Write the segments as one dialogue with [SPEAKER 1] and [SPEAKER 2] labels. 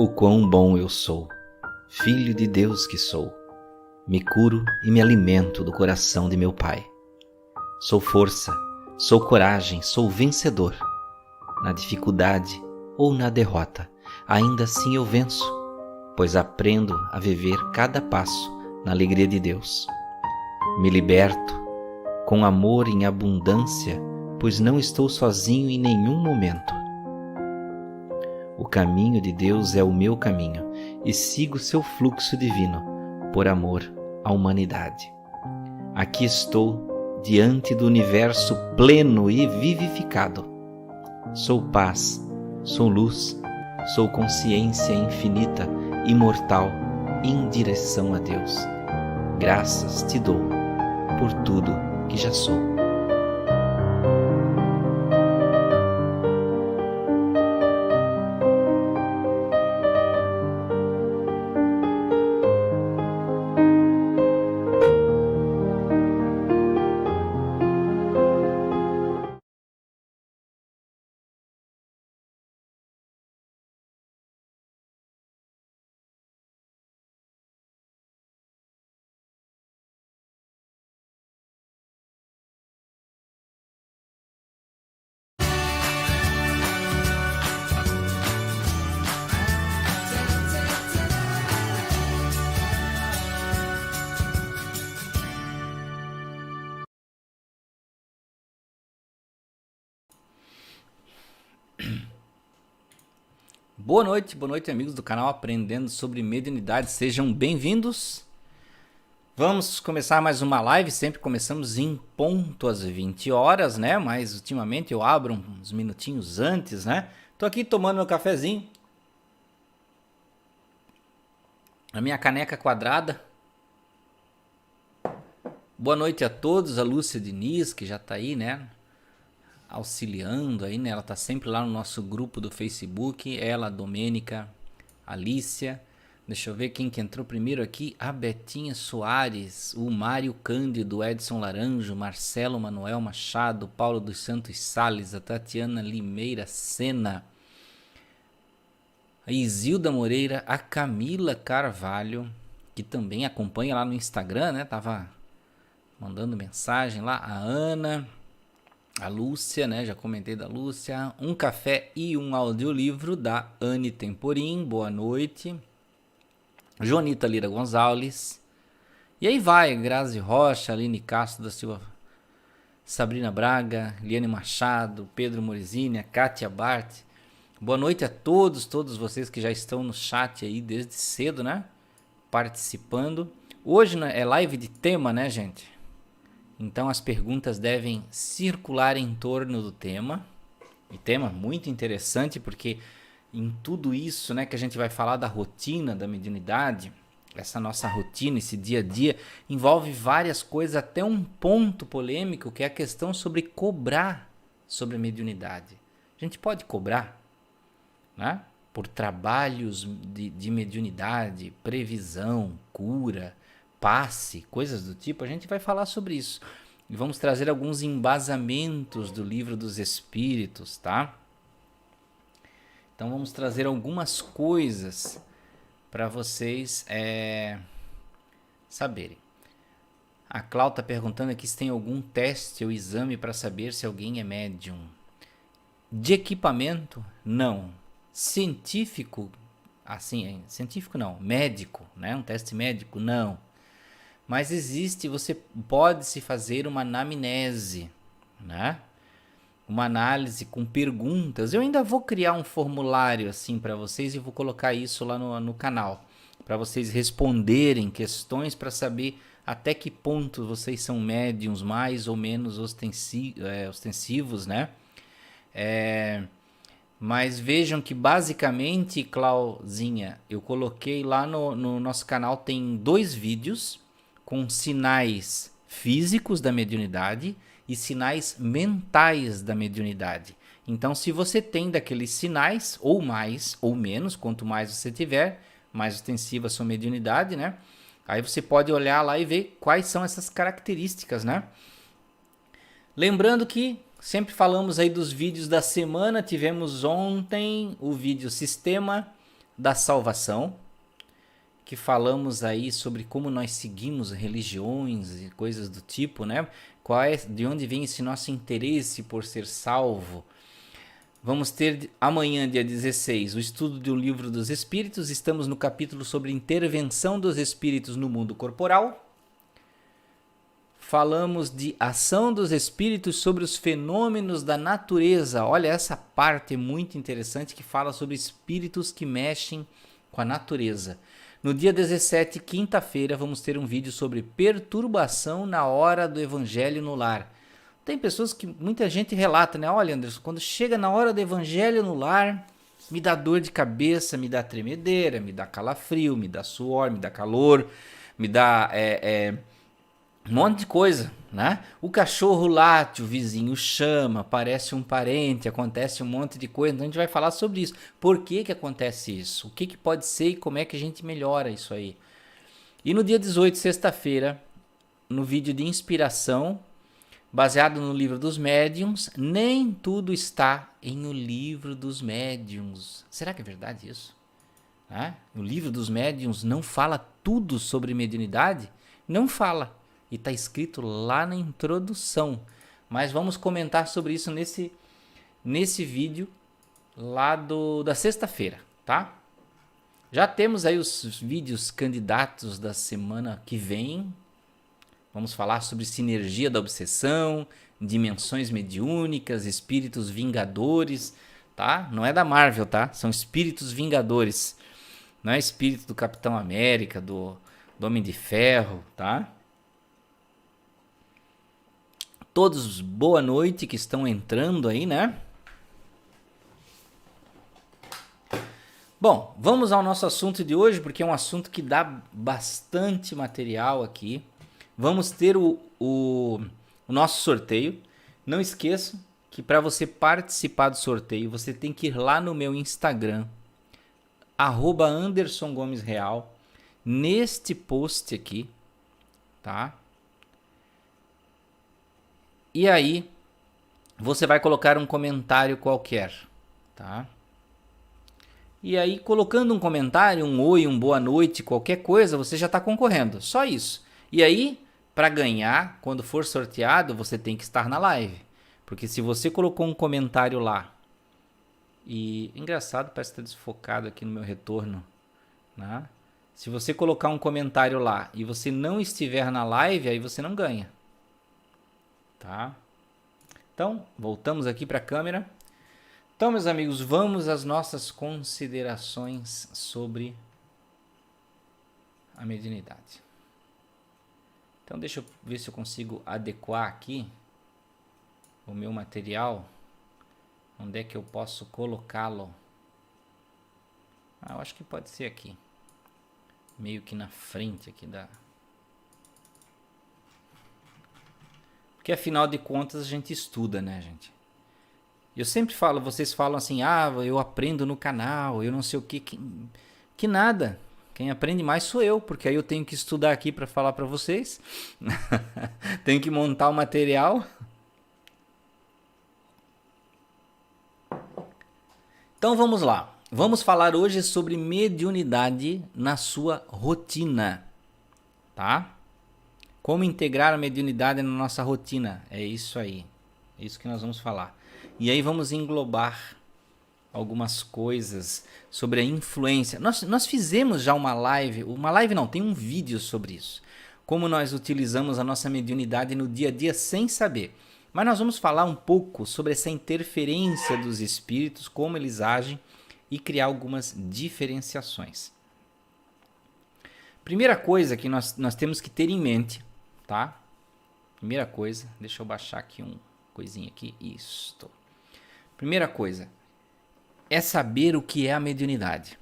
[SPEAKER 1] O quão bom eu sou, filho de Deus que sou. Me curo e me alimento do coração de meu Pai. Sou força, sou coragem, sou vencedor. Na dificuldade ou na derrota, ainda assim eu venço, pois aprendo a viver cada passo na alegria de Deus. Me liberto com amor em abundância, pois não estou sozinho em nenhum momento. O caminho de Deus é o meu caminho e sigo seu fluxo divino por amor à humanidade. Aqui estou diante do universo pleno e vivificado. Sou paz, sou luz, sou consciência infinita, imortal, em direção a Deus. Graças te dou por tudo que já sou. Boa noite amigos do canal Aprendendo sobre Mediunidade, sejam bem-vindos. Vamos começar mais uma live, sempre começamos em ponto às 20 horas, né? Mas ultimamente eu abro uns minutinhos antes, né? Tô aqui tomando meu cafezinho, a minha caneca quadrada. Boa noite a todos, a Lúcia Diniz, que já tá aí, né? Auxiliando aí, né? Ela tá sempre lá no nosso grupo do Facebook. Ela, a Domênica, a Alicia. Deixa eu ver quem que entrou primeiro aqui. A Betinha Soares, o Mário Cândido, o Edson Laranjo, Marcelo Manuel Machado, Paulo dos Santos Sales, a Tatiana Limeira Sena, a Isilda Moreira, a Camila Carvalho, que também acompanha lá no Instagram, né? Tava mandando mensagem lá. A Ana, a Lúcia, né? Já comentei da Lúcia. Um café e um audiolivro da Anne Temporim. Boa noite. Jonita Lira Gonçalves. E aí vai, Grazi Rocha, Aline Castro da Silva, Sabrina Braga, Liane Machado, Pedro Morizini, a Kátia Bart. Boa noite a todos vocês que já estão no chat aí desde cedo, né? Participando. Hoje é live de tema, né, gente? Então as perguntas devem circular em torno do tema. E tema muito interessante porque em tudo isso, né, que a gente vai falar da rotina da mediunidade, essa nossa rotina, esse dia a dia, envolve várias coisas, até um ponto polêmico que é a questão sobre cobrar sobre a mediunidade. A gente pode cobrar, né, por trabalhos de mediunidade, previsão, cura, passe, coisas do tipo. A gente vai falar sobre isso e vamos trazer alguns embasamentos do Livro dos Espíritos, tá? Então vamos trazer algumas coisas para vocês saberem. A Cláudia está perguntando aqui se tem algum teste ou exame para saber se alguém é médium. De equipamento, não. Científico, assim, científico não, médico, né? Um teste médico, não. Mas você pode se fazer uma anamnese, né? Uma análise com perguntas. Eu ainda vou criar um formulário assim para vocês e vou colocar isso lá no canal, para vocês responderem questões para saber até que ponto vocês são médiums mais ou menos ostensivos, né? Mas vejam que basicamente, Clauzinha, eu coloquei lá no nosso canal, tem 2 vídeos com sinais físicos da mediunidade e sinais mentais da mediunidade. Então, se você tem daqueles sinais, ou mais ou menos, quanto mais você tiver, mais ostensiva a sua mediunidade, né? Aí você pode olhar lá e ver quais são essas características, né? Lembrando que sempre falamos aí dos vídeos da semana. Tivemos ontem o vídeo Sistema da salvação, que falamos aí sobre como nós seguimos religiões e coisas do tipo, né? De onde vem esse nosso interesse por ser salvo. Vamos ter amanhã, dia 16, o estudo do Livro dos Espíritos. Estamos no capítulo sobre intervenção dos espíritos no mundo corporal. Falamos de ação dos espíritos sobre os fenômenos da natureza. Olha, essa parte é muito interessante que fala sobre espíritos que mexem com a natureza. No dia 17, quinta-feira, vamos ter um vídeo sobre perturbação na hora do evangelho no lar. Tem pessoas que muita gente relata, né? Olha, Anderson, quando chega na hora do evangelho no lar, me dá dor de cabeça, me dá tremedeira, me dá calafrio, me dá suor, me dá calor, me dá um monte de coisa, né? O cachorro late, o vizinho chama, parece um parente, acontece um monte de coisa. Então a gente vai falar sobre isso. Por que que acontece isso? O que que pode ser e como é que a gente melhora isso aí? E no dia 18, sexta-feira, no vídeo de inspiração, baseado no Livro dos Médiuns, nem tudo está em O Livro dos Médiuns. Será que é verdade isso? O Livro dos Médiuns não fala tudo sobre mediunidade? Não fala. E está escrito lá na introdução. Mas vamos comentar sobre isso nesse vídeo lá da sexta-feira, tá? Já temos aí os vídeos candidatos da semana que vem. Vamos falar sobre sinergia da obsessão, dimensões mediúnicas, espíritos vingadores, tá? Não é da Marvel, tá? São espíritos vingadores. Não é espírito do Capitão América, do Homem de Ferro, tá? Todos, boa noite que estão entrando aí, né? Bom, vamos ao nosso assunto de hoje, porque é um assunto que dá bastante material aqui. Vamos ter o nosso sorteio. Não esqueça que para você participar do sorteio, você tem que ir lá no meu Instagram, @AndersonGomesReal, neste post aqui, tá? E aí, você vai colocar um comentário qualquer, tá? E aí, colocando um comentário, um oi, um boa noite, qualquer coisa, você já está concorrendo. Só isso. E aí, para ganhar, quando for sorteado, você tem que estar na live. Porque se você colocou um comentário lá, e engraçado, parece que está desfocado aqui no meu retorno, né? Se você colocar um comentário lá e você não estiver na live, aí você não ganha. Tá? Então, voltamos aqui para a câmera. Então, meus amigos, vamos às nossas considerações sobre a mediunidade. Então, deixa eu ver se eu consigo adequar aqui o meu material. Onde é que eu posso colocá-lo? Eu acho que pode ser aqui. Meio que na frente aqui da... Porque afinal de contas a gente estuda, né, gente? Eu sempre falo, vocês falam assim, eu aprendo no canal, eu não sei o que. Que nada. Quem aprende mais sou eu, porque aí eu tenho que estudar aqui para falar para vocês. Tenho que montar o material. Então vamos lá. Vamos falar hoje sobre mediunidade na sua rotina, tá? Como integrar a mediunidade na nossa rotina. É isso aí. É isso que nós vamos falar. E aí vamos englobar algumas coisas sobre a influência. Nós fizemos já uma live não, tem um vídeo sobre isso. Como nós utilizamos a nossa mediunidade no dia a dia sem saber. Mas nós vamos falar um pouco sobre essa interferência dos espíritos, como eles agem e criar algumas diferenciações. Primeira coisa que nós temos que ter em mente, tá? Primeira coisa, deixa eu baixar aqui coisinha aqui, isto. Primeira coisa é saber o que é a mediunidade,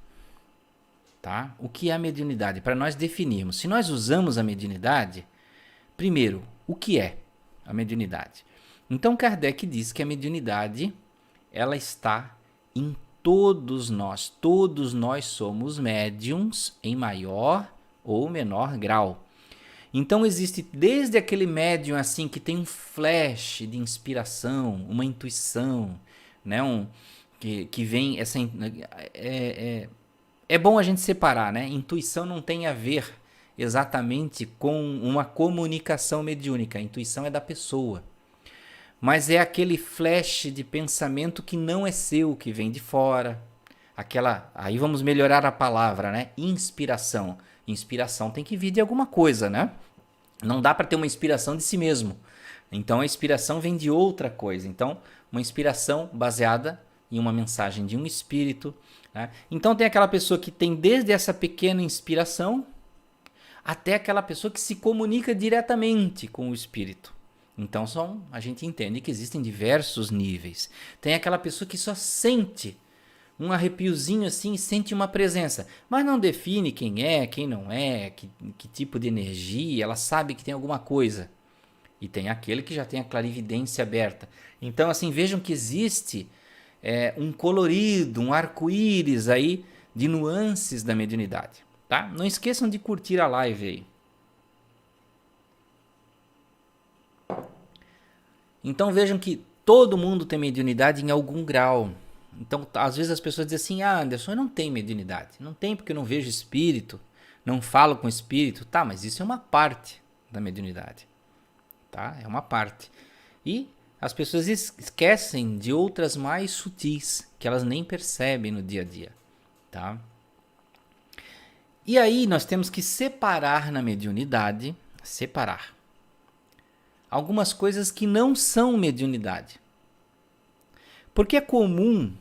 [SPEAKER 1] tá? O que é a mediunidade? Para nós definirmos. Se nós usamos a mediunidade, primeiro, o que é a mediunidade? Então Kardec diz que a mediunidade, ela está em todos nós. Todos nós somos médiums em maior ou menor grau. Então existe desde aquele médium assim que tem um flash de inspiração, uma intuição, né? Que vem essa é bom a gente separar, né? Intuição não tem a ver exatamente com uma comunicação mediúnica. A intuição é da pessoa. Mas é aquele flash de pensamento que não é seu, que vem de fora. Aí vamos melhorar a palavra, né? Inspiração. Inspiração tem que vir de alguma coisa, né? Não dá para ter uma inspiração de si mesmo. Então a inspiração vem de outra coisa. Então, uma inspiração baseada em uma mensagem de um espírito, né? Então tem aquela pessoa que tem desde essa pequena inspiração até aquela pessoa que se comunica diretamente com o espírito. Então a gente entende que existem diversos níveis. Tem aquela pessoa que só sente um arrepiozinho assim e sente uma presença, mas não define quem é, quem não é, que tipo de energia, ela sabe que tem alguma coisa. E tem aquele que já tem a clarividência aberta. Então, assim, vejam que existe um colorido, um arco-íris aí de nuances da mediunidade. Tá? Não esqueçam de curtir a live aí. Então vejam que todo mundo tem mediunidade em algum grau. Então, às vezes as pessoas dizem assim: ah, Anderson, eu não tenho mediunidade. Não tem porque eu não vejo espírito, não falo com espírito. Tá, mas isso é uma parte da mediunidade. Tá? É uma parte. E as pessoas esquecem de outras mais sutis, que elas nem percebem no dia a dia. Tá? E aí nós temos que separar na mediunidade, algumas coisas que não são mediunidade. Porque é comum,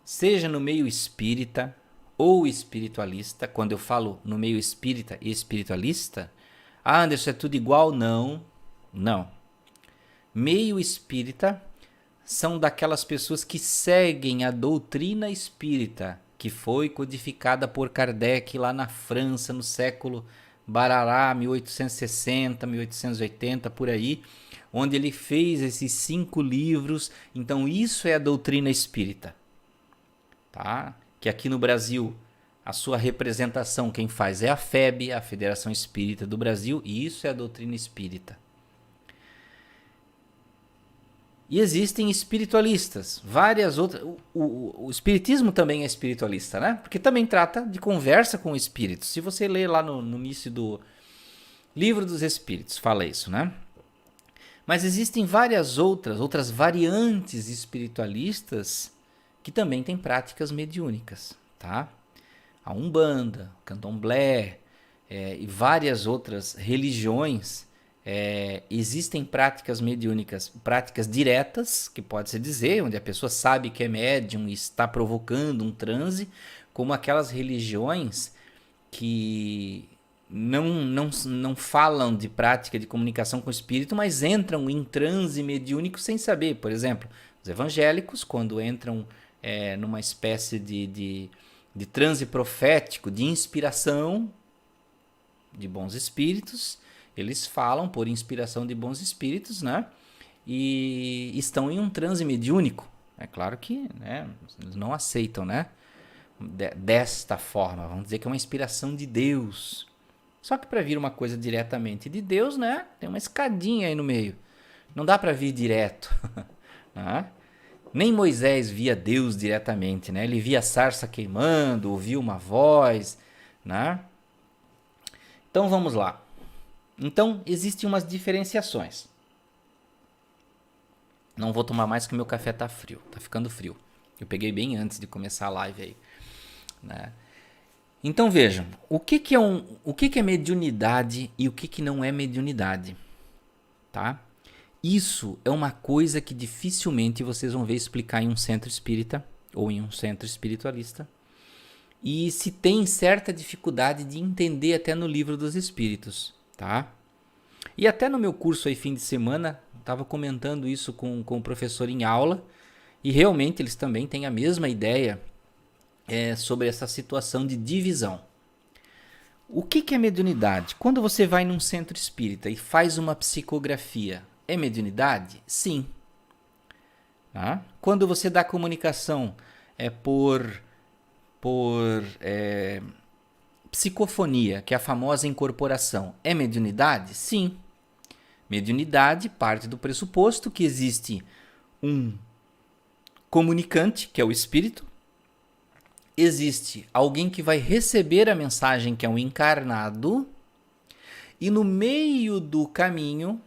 [SPEAKER 1] seja no meio espírita ou espiritualista, quando eu falo no meio espírita e espiritualista, ah, Anderson, é tudo igual? Não. Meio espírita são daquelas pessoas que seguem a doutrina espírita, que foi codificada por Kardec lá na França no século Barará, 1860, 1880, por aí, onde ele fez esses 5 livros. Então isso é a doutrina espírita, tá? Que aqui no Brasil a sua representação quem faz é a FEB, a Federação Espírita do Brasil, e isso é a doutrina espírita. E existem espiritualistas, várias outras. O espiritismo também é espiritualista, né? Porque também trata de conversa com espíritos. Se você ler lá no início do Livro dos Espíritos, fala isso, né? Mas existem várias outras variantes espiritualistas que também têm práticas mediúnicas, tá? A Umbanda, o Candomblé e várias outras religiões. Existem práticas mediúnicas, práticas diretas, que pode-se dizer, onde a pessoa sabe que é médium e está provocando um transe, como aquelas religiões que não falam de prática de comunicação com o espírito, mas entram em transe mediúnico sem saber. Por exemplo, os evangélicos, quando entram numa espécie de transe profético, de inspiração de bons espíritos, eles falam por inspiração de bons espíritos, né? E estão em um transe mediúnico. É claro que, né, eles não aceitam, né? Desta forma, vamos dizer que é uma inspiração de Deus. Só que para vir uma coisa diretamente de Deus, né, tem uma escadinha aí no meio. Não dá para vir direto. Né? Nem Moisés via Deus diretamente, né? Ele via a sarça queimando, ouvia uma voz, né? Então vamos lá. Então, existem umas diferenciações. Não vou tomar mais que meu café tá frio. Tá ficando frio. Eu peguei bem antes de começar a live aí. Né? Então vejam, o que é mediunidade e o que não é mediunidade. Tá? Isso é uma coisa que dificilmente vocês vão ver explicar em um centro espírita ou em um centro espiritualista. E se tem certa dificuldade de entender até no Livro dos Espíritos. Tá? E até no meu curso aí fim de semana, estava comentando isso com o professor em aula, e realmente eles também têm a mesma ideia sobre essa situação de divisão. O que é mediunidade? Quando você vai num centro espírita e faz uma psicografia, é mediunidade? Sim. Tá? Quando você dá comunicação por psicofonia, que é a famosa incorporação, é mediunidade? Sim. Mediunidade parte do pressuposto que existe um comunicante, que é o espírito, existe alguém que vai receber a mensagem, que é um encarnado, e no meio do caminho,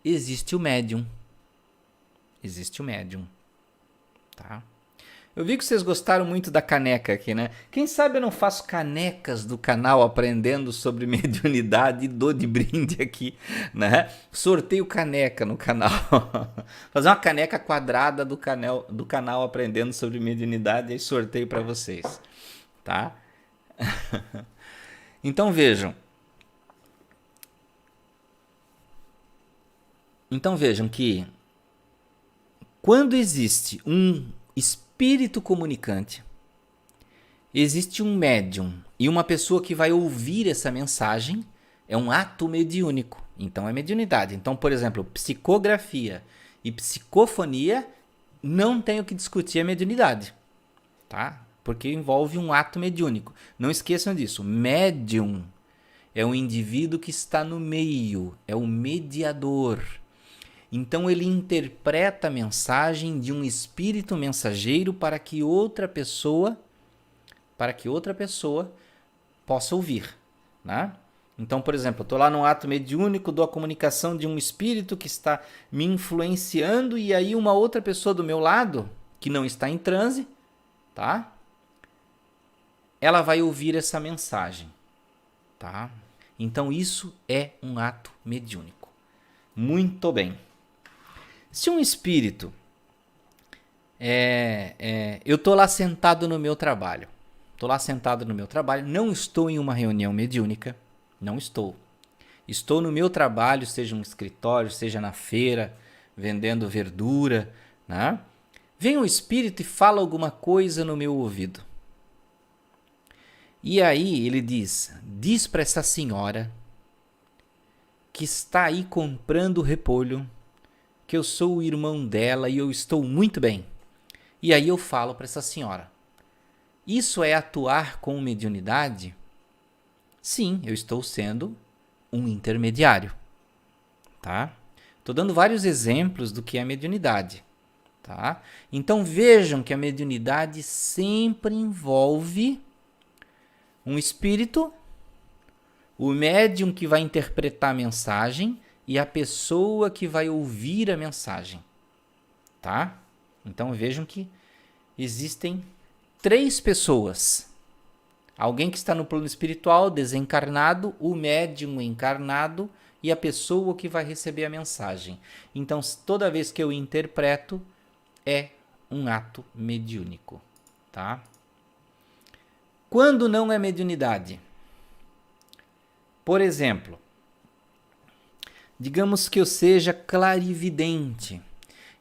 [SPEAKER 1] existe o médium. Existe o médium, tá? Eu vi que vocês gostaram muito da caneca aqui, né? Quem sabe eu não faço canecas do canal aprendendo sobre mediunidade e dou de brinde aqui, né? Sorteio caneca no canal. Fazer uma caneca quadrada do canal aprendendo sobre mediunidade e sorteio para vocês, tá? Então vejam que quando existe um espírito comunicante, existe um médium e uma pessoa que vai ouvir essa mensagem, é um ato mediúnico. Então é mediunidade. Então, por exemplo, psicografia e psicofonia não tem o que discutir a mediunidade, tá? Porque envolve um ato mediúnico. Não esqueçam disso. Médium é um indivíduo que está no meio, é o mediador. Então ele interpreta a mensagem de um espírito mensageiro para que outra pessoa possa ouvir, né? Então, por exemplo, eu estou lá no ato mediúnico, dou a comunicação de um espírito que está me influenciando e aí uma outra pessoa do meu lado, que não está em transe, tá? Ela vai ouvir essa mensagem, tá? Então isso é um ato mediúnico. Muito bem. Se um espírito, eu estou lá sentado no meu trabalho, não estou em uma reunião mediúnica, não estou. Estou no meu trabalho, seja um escritório, seja na feira, vendendo verdura, né? Vem um espírito e fala alguma coisa no meu ouvido. E aí ele diz para essa senhora que está aí comprando repolho, que eu sou o irmão dela e eu estou muito bem. E aí eu falo para essa senhora: isso é atuar com mediunidade? Sim, eu estou sendo um intermediário, tá? Estou dando vários exemplos do que é mediunidade, tá? Então vejam que a mediunidade sempre envolve um espírito, o médium que vai interpretar a mensagem e a pessoa que vai ouvir a mensagem, tá? Então vejam que existem 3 pessoas. Alguém que está no plano espiritual, desencarnado, o médium encarnado e a pessoa que vai receber a mensagem. Então, toda vez que eu interpreto, é um ato mediúnico, tá? Quando não é mediunidade? Por exemplo, digamos que eu seja clarividente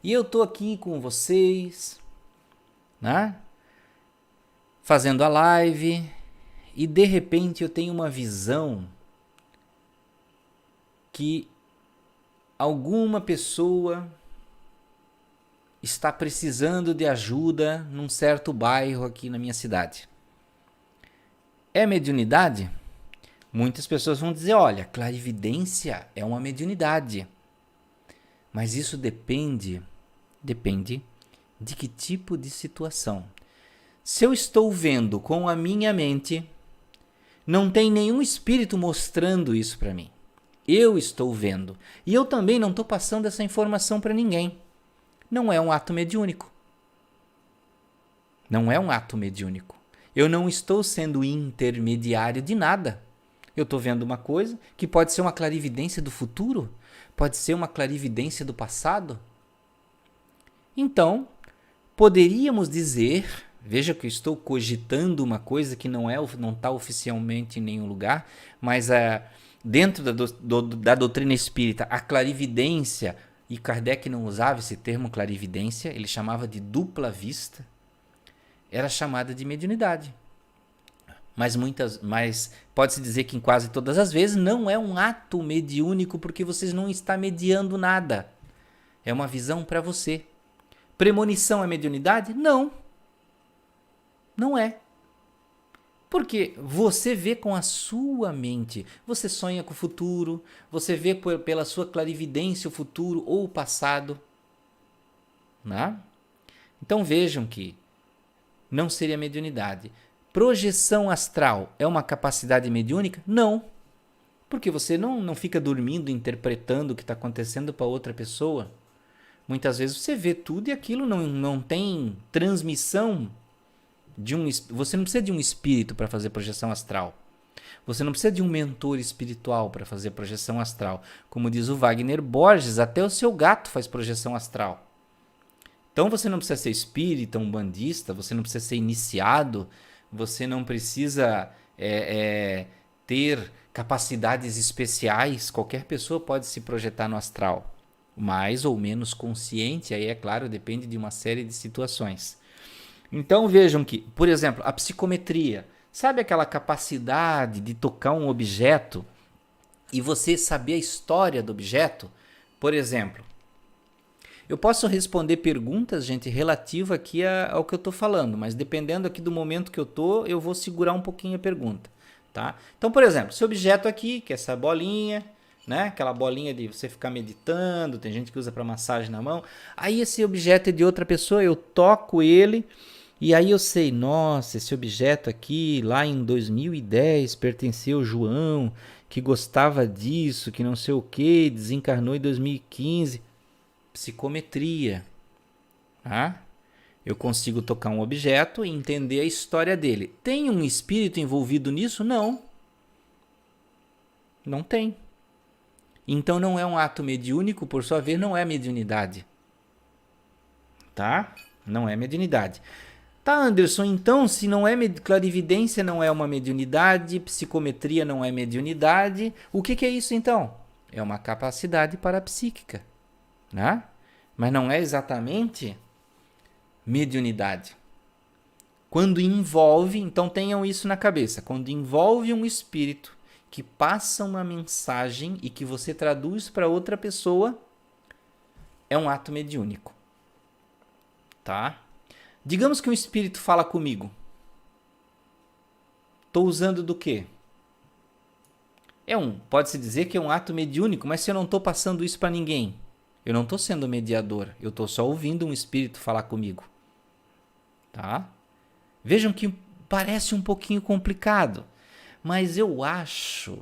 [SPEAKER 1] e eu estou aqui com vocês, né? Fazendo a live e de repente eu tenho uma visão que alguma pessoa está precisando de ajuda num certo bairro aqui na minha cidade. É mediunidade? Muitas pessoas vão dizer, olha, clarividência é uma mediunidade. Mas isso depende de que tipo de situação. Se eu estou vendo com a minha mente, não tem nenhum espírito mostrando isso para mim. Eu estou vendo. E eu também não estou passando essa informação para ninguém. Não é um ato mediúnico. Não é um ato mediúnico. Eu não estou sendo intermediário de nada. Eu estou vendo uma coisa que pode ser uma clarividência do futuro, pode ser uma clarividência do passado. Então, poderíamos dizer, veja que eu estou cogitando uma coisa que não está oficialmente em nenhum lugar, mas dentro da doutrina espírita, a clarividência, e Kardec não usava esse termo clarividência, ele chamava de dupla vista, era chamada de mediunidade. Mas pode-se dizer que em quase todas as vezes não é um ato mediúnico porque vocês não estão mediando nada. É uma visão para você. Premonição é mediunidade? Não. Não é. Porque você vê com a sua mente. Você sonha com o futuro, você vê pela sua clarividência o futuro ou o passado. Né? Então vejam que não seria mediunidade. Projeção astral é uma capacidade mediúnica? Não. Porque você não fica dormindo interpretando o que está acontecendo para outra pessoa. Muitas vezes você vê tudo e aquilo não tem transmissão de um. Você não precisa de um espírito para fazer projeção astral. Você não precisa de um mentor espiritual para fazer projeção astral. Como diz o Wagner Borges, até o seu gato faz projeção astral. Então você não precisa ser espírita, umbandista, você não precisa ser iniciado, você não precisa ter capacidades especiais. Qualquer pessoa pode se projetar no astral. Mais ou menos consciente, aí é claro, depende de uma série de situações. Então vejam que, por exemplo, a psicometria. Sabe aquela capacidade de tocar um objeto e você saber a história do objeto? Por exemplo, eu posso responder perguntas, gente, relativa aqui ao que eu estou falando, mas dependendo aqui do momento que eu estou, eu vou segurar um pouquinho a pergunta, tá? Então, por exemplo, esse objeto aqui, que é essa bolinha, né? Aquela bolinha de você ficar meditando, tem gente que usa para massagem na mão. Aí esse objeto é de outra pessoa, eu toco ele e aí eu sei, nossa, esse objeto aqui lá em 2010 pertenceu ao João, que gostava disso, que não sei o que, desencarnou em 2015. Psicometria. Tá? Eu consigo tocar um objeto e entender a história dele. Tem um espírito envolvido nisso? Não. Não tem. Então não é um ato mediúnico, por sua vez, não é mediunidade. Tá? Não é mediunidade. Tá, Anderson, então se não é clarividência, não é uma mediunidade, psicometria não é mediunidade, o que é isso então? É uma capacidade parapsíquica, né? Mas não é exatamente mediunidade. Quando envolve, então tenham isso na cabeça, quando envolve um espírito que passa uma mensagem e que você traduz para outra pessoa, é um ato mediúnico. Tá? Digamos que um espírito fala comigo. Estou usando do quê? Pode-se dizer que é um ato mediúnico, mas se eu não estou passando isso para ninguém, eu não estou sendo mediador, eu estou só ouvindo um espírito falar comigo. Tá? Vejam que parece um pouquinho complicado, mas eu acho,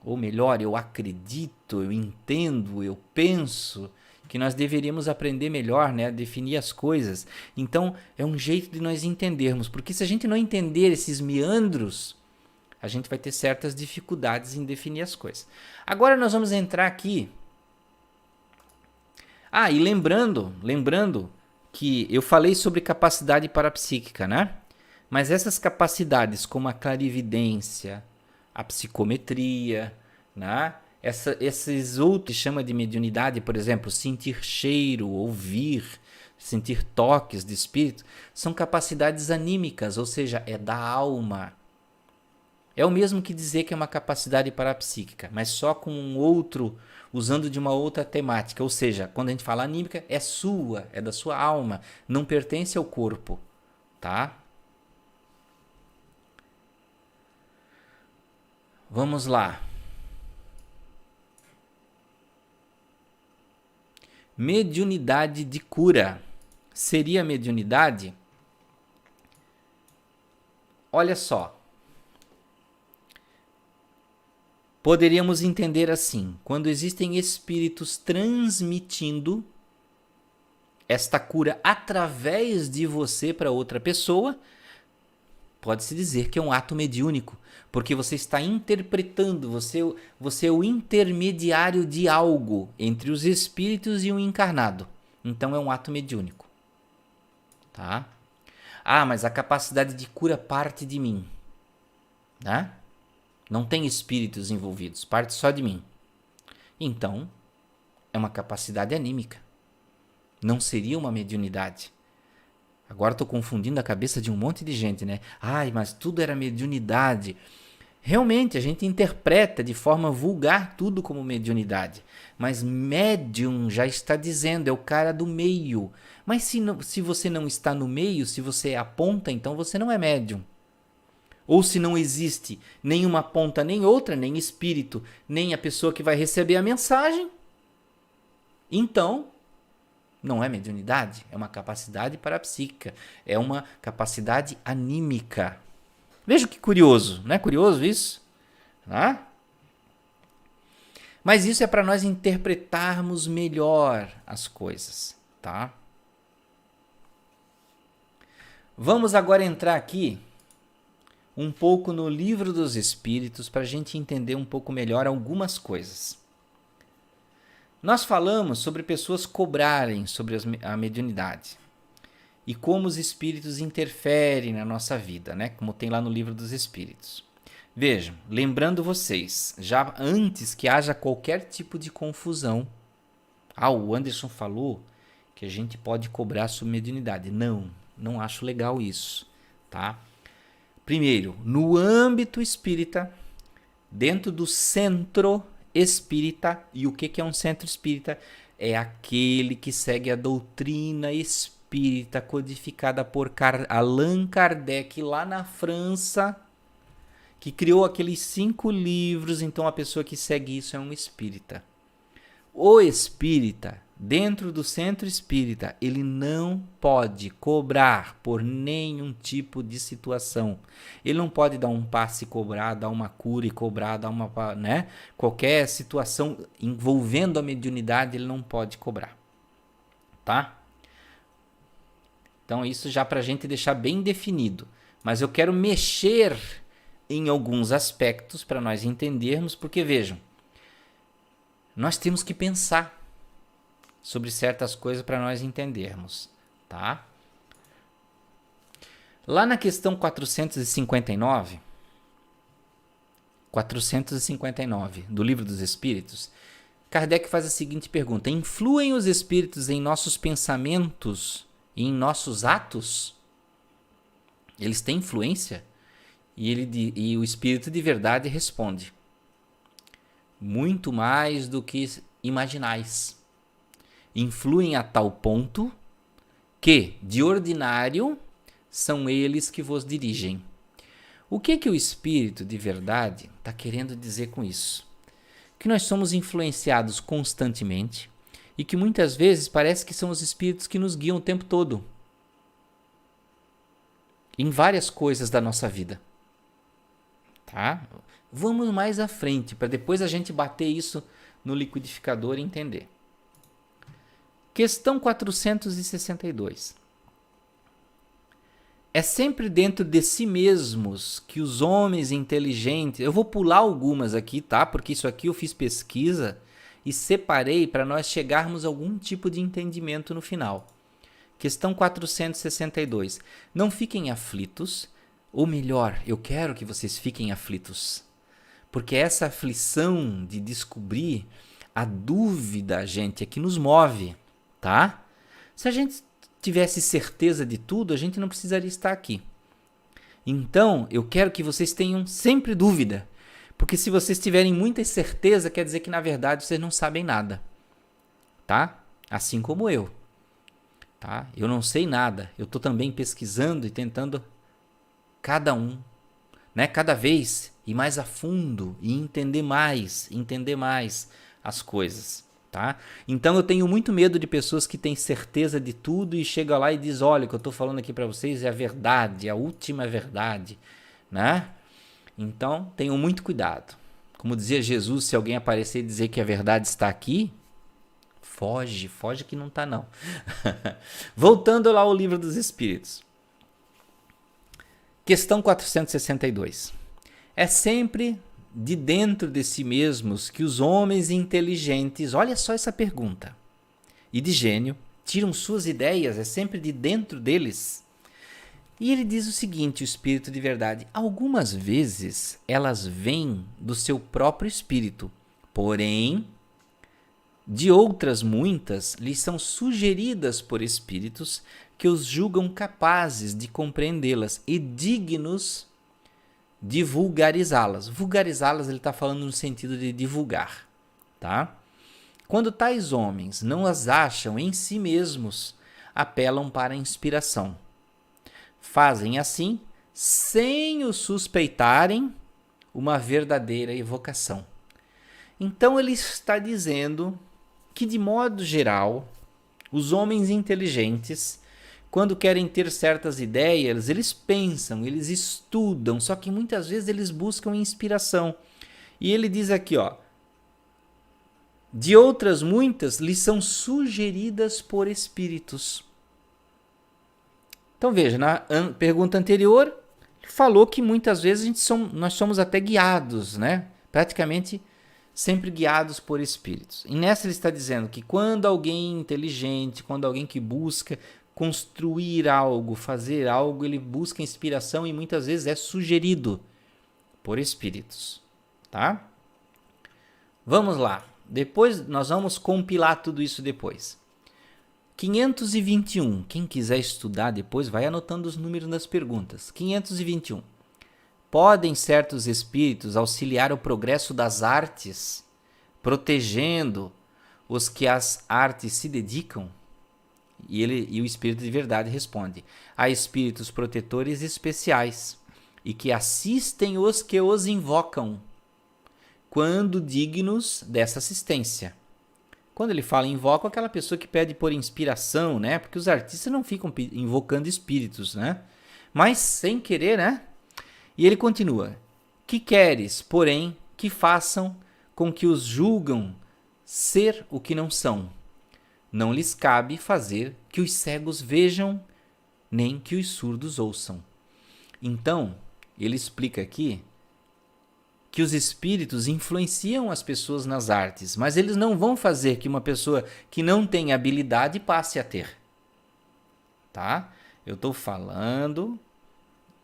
[SPEAKER 1] ou melhor, eu acredito, eu entendo, eu penso que nós deveríamos aprender melhor, né, a definir as coisas. Então, é um jeito de nós entendermos, porque se a gente não entender esses meandros, a gente vai ter certas dificuldades em definir as coisas. Agora nós vamos entrar aqui. E lembrando que eu falei sobre capacidade parapsíquica, né? Mas essas capacidades, como a clarividência, a psicometria, né? Esses outros que chama de mediunidade, por exemplo, sentir cheiro, ouvir, sentir toques de espírito, são capacidades anímicas, ou seja, é da alma. É o mesmo que dizer que é uma capacidade parapsíquica, mas só com um outro, usando de uma outra temática. Ou seja, quando a gente fala anímica, é sua, é da sua alma, não pertence ao corpo, tá? Vamos lá. Mediunidade de cura. Seria mediunidade? Olha só. Poderíamos entender assim: quando existem espíritos transmitindo esta cura através de você para outra pessoa, pode-se dizer que é um ato mediúnico, porque você está interpretando, você é o intermediário de algo entre os espíritos e o encarnado. Então é um ato mediúnico. Tá? Mas a capacidade de cura parte de mim. Né? Não tem espíritos envolvidos, parte só de mim. Então, é uma capacidade anímica. Não seria uma mediunidade. Agora estou confundindo a cabeça de um monte de gente, né? Mas tudo era mediunidade. Realmente, a gente interpreta de forma vulgar tudo como mediunidade. Mas médium já está dizendo, é o cara do meio. Mas se você não está no meio, se você é a ponta, então você não é médium. Ou se não existe nenhuma ponta, nem outra, nem espírito, nem a pessoa que vai receber a mensagem, então Não é mediunidade? É uma capacidade parapsíquica, é uma capacidade anímica. Veja que curioso, não é curioso isso? Tá? Mas isso é para nós interpretarmos melhor as coisas, tá? Vamos agora entrar aqui um pouco no Livro dos Espíritos para a gente entender um pouco melhor algumas coisas. Nós falamos sobre pessoas cobrarem sobre a mediunidade e como os espíritos interferem na nossa vida, né? Como tem lá no Livro dos Espíritos. Vejam, lembrando vocês, já antes que haja qualquer tipo de confusão, o Anderson falou que a gente pode cobrar sobre mediunidade. Não acho legal isso, tá? Primeiro, no âmbito espírita, dentro do centro espírita, e o que é um centro espírita? É aquele que segue a doutrina espírita codificada por Allan Kardec lá na França, que criou aqueles 5 livros. Então a pessoa que segue isso é um espírita. O espírita, dentro do centro espírita, ele não pode cobrar por nenhum tipo de situação. Ele não pode dar um passe e cobrar, dar uma cura e cobrar, dar uma, né? Qualquer situação envolvendo a mediunidade, ele não pode cobrar. Tá? Então isso já para a gente deixar bem definido. Mas eu quero mexer em alguns aspectos para nós entendermos, porque vejam, nós temos que pensar sobre certas coisas para nós entendermos, tá? Lá na questão 459 do Livro dos Espíritos, Kardec faz a seguinte pergunta: influem os espíritos em nossos pensamentos e em nossos atos? Eles têm influência? E o espírito de verdade responde: muito mais do que imaginais. Influem a tal ponto que, de ordinário, são eles que vos dirigem. O que o espírito de verdade está querendo dizer com isso? Que nós somos influenciados constantemente e que muitas vezes parece que são os espíritos que nos guiam o tempo todo em várias coisas da nossa vida. Tá? Vamos mais à frente, para depois a gente bater isso no liquidificador e entender. Questão 462. É sempre dentro de si mesmos que os homens inteligentes... Eu vou pular algumas aqui, tá? Porque isso aqui eu fiz pesquisa e separei para nós chegarmos a algum tipo de entendimento no final. Questão 462. Não fiquem aflitos. Ou melhor, eu quero que vocês fiquem aflitos. Porque essa aflição de descobrir a dúvida, gente, é que nos move, tá? Se a gente tivesse certeza de tudo, a gente não precisaria estar aqui. Então, eu quero que vocês tenham sempre dúvida. Porque se vocês tiverem muita certeza, quer dizer que na verdade vocês não sabem nada. Tá? Assim como eu. Tá? Eu não sei nada. Eu estou também pesquisando e tentando cada um, né? Cada vez ir mais a fundo e entender mais as coisas, tá? Então eu tenho muito medo de pessoas que têm certeza de tudo e chegam lá e diz: olha, o que eu estou falando aqui para vocês é a verdade, a última verdade, né? Então tenham muito cuidado. Como dizia Jesus, se alguém aparecer e dizer que a verdade está aqui, foge que não está não. Voltando lá ao Livro dos Espíritos. Questão 462. É sempre de dentro de si mesmos que os homens inteligentes, olha só essa pergunta, e de gênio, tiram suas ideias, é sempre de dentro deles. E ele diz o seguinte, o espírito de verdade: algumas vezes elas vêm do seu próprio espírito, porém, de outras muitas lhes são sugeridas por espíritos que os julgam capazes de compreendê-las e dignos de vulgarizá-las. Vulgarizá-las, ele está falando no sentido de divulgar, tá? Quando tais homens não as acham em si mesmos, apelam para a inspiração. Fazem assim, sem o suspeitarem, uma verdadeira evocação. Então ele está dizendo que, de modo geral, Os homens inteligentes, quando querem ter certas ideias, eles pensam, eles estudam, só que muitas vezes eles buscam inspiração. E ele diz aqui, ó, de outras muitas lhes são sugeridas por espíritos. Então veja, na pergunta anterior, ele falou que muitas vezes nós somos até guiados, né? Praticamente sempre guiados por espíritos. E nessa ele está dizendo que quando alguém inteligente, quando alguém que busca construir algo, fazer algo, ele busca inspiração e muitas vezes é sugerido por espíritos, tá? Vamos lá. Depois nós vamos compilar tudo isso depois. 521. Quem quiser estudar depois vai anotando os números das perguntas. 521. Podem certos espíritos auxiliar o progresso das artes, protegendo os que às artes se dedicam? E o espírito de verdade responde: há espíritos protetores especiais e que assistem os que os invocam, quando dignos dessa assistência. Quando ele fala invoca, aquela pessoa que pede por inspiração, né? Porque os artistas não ficam invocando espíritos, né? Mas sem querer, né? E ele continua: que queres, porém, que façam com que os julgam ser o que não são? Não lhes cabe fazer que os cegos vejam, nem que os surdos ouçam. Então, ele explica aqui que os espíritos influenciam as pessoas nas artes, mas eles não vão fazer que uma pessoa que não tem habilidade passe a ter. Tá? Eu estou falando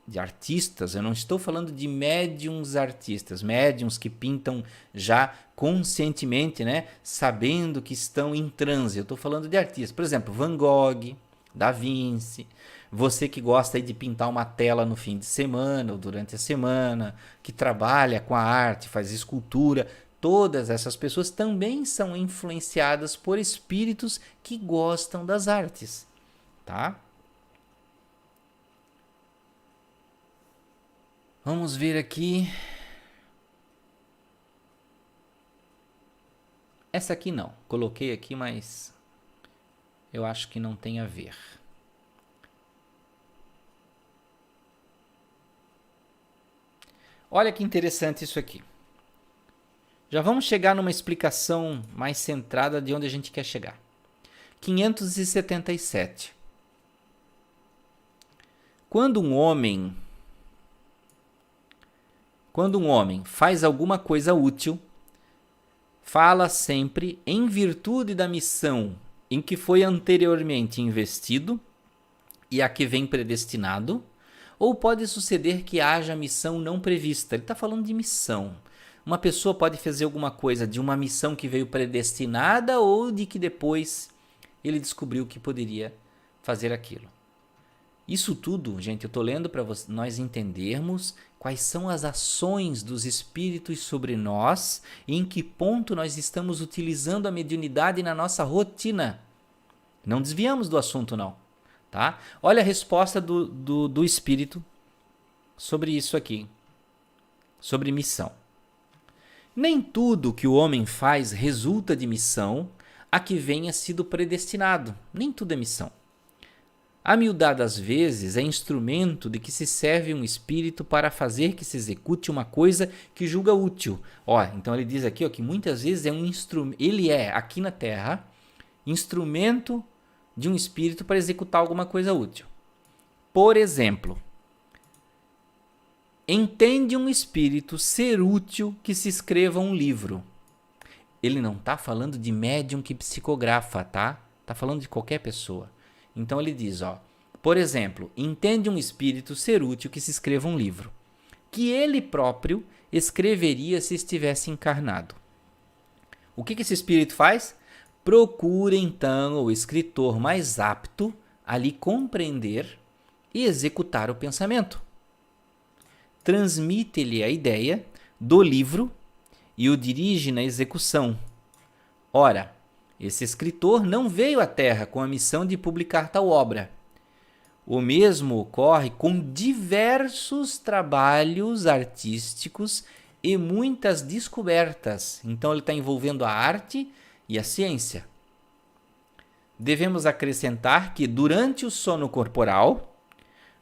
[SPEAKER 1] de artistas, eu não estou falando de médiums artistas, médiums que pintam já conscientemente, né, sabendo que estão em transe. Eu estou falando de artistas, por exemplo, Van Gogh, Da Vinci, você que gosta aí de pintar uma tela no fim de semana ou durante a semana, que trabalha com a arte, faz escultura, todas essas pessoas também são influenciadas por espíritos que gostam das artes, tá? Vamos ver aqui. Essa aqui não. Coloquei aqui, mas eu acho que não tem a ver. Olha que interessante isso aqui. Já vamos chegar numa explicação mais centrada de onde a gente quer chegar. 577. Quando um homem faz alguma coisa útil, fala sempre em virtude da missão em que foi anteriormente investido e a que vem predestinado, ou pode suceder que haja missão não prevista. Ele está falando de missão. Uma pessoa pode fazer alguma coisa de uma missão que veio predestinada ou de que depois ele descobriu que poderia fazer aquilo. Isso tudo, gente, eu estou lendo para nós entendermos quais são as ações dos espíritos sobre nós e em que ponto nós estamos utilizando a mediunidade na nossa rotina. Não desviamos do assunto, não. Tá? Olha a resposta do espírito sobre isso aqui, sobre missão. Nem tudo que o homem faz resulta de missão a que venha sido predestinado. Nem tudo é missão. A miudade, às vezes, é instrumento de que se serve um espírito para fazer que se execute uma coisa que julga útil. Então ele diz aqui que muitas vezes é um instrumento, ele é, aqui na Terra, instrumento de um espírito para executar alguma coisa útil. Por exemplo, entende um espírito ser útil que se escreva um livro. Ele não está falando de médium que psicografa, tá? Está falando de qualquer pessoa. Então ele diz, por exemplo, entende um espírito ser útil que se escreva um livro, que ele próprio escreveria se estivesse encarnado. O que esse espírito faz? Procura então o escritor mais apto a lhe compreender e executar o pensamento. Transmite-lhe a ideia do livro e o dirige na execução. Ora, esse escritor não veio à Terra com a missão de publicar tal obra. O mesmo ocorre com diversos trabalhos artísticos e muitas descobertas. Então ele está envolvendo a arte e a ciência. devemos acrescentar que durante o sono corporal,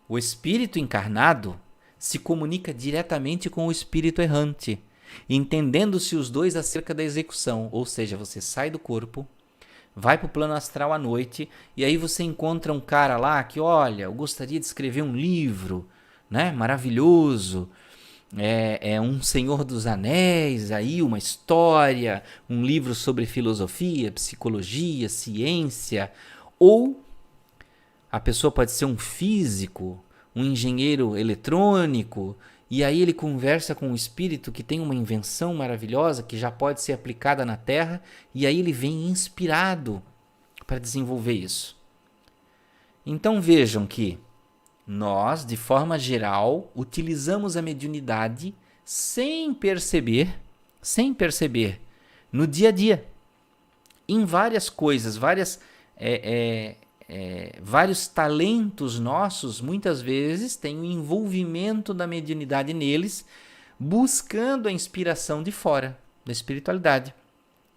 [SPEAKER 1] o espírito encarnado se comunica diretamente com o espírito errante, entendendo-se os dois acerca da execução. Ou seja, você sai do corpo, vai para o plano astral à noite, e aí você encontra um cara lá que, olha, eu gostaria de escrever um livro, né, maravilhoso, é um Senhor dos Anéis, aí uma história, um livro sobre filosofia, psicologia, ciência, ou a pessoa pode ser um físico, um engenheiro eletrônico, e aí ele conversa com um espírito que tem uma invenção maravilhosa que já pode ser aplicada na Terra, e aí ele vem inspirado para desenvolver isso. Então vejam que nós, de forma geral, utilizamos a mediunidade sem perceber, no dia a dia, em várias coisas, vários talentos nossos, muitas vezes, têm o envolvimento da mediunidade neles, buscando a inspiração de fora, da espiritualidade.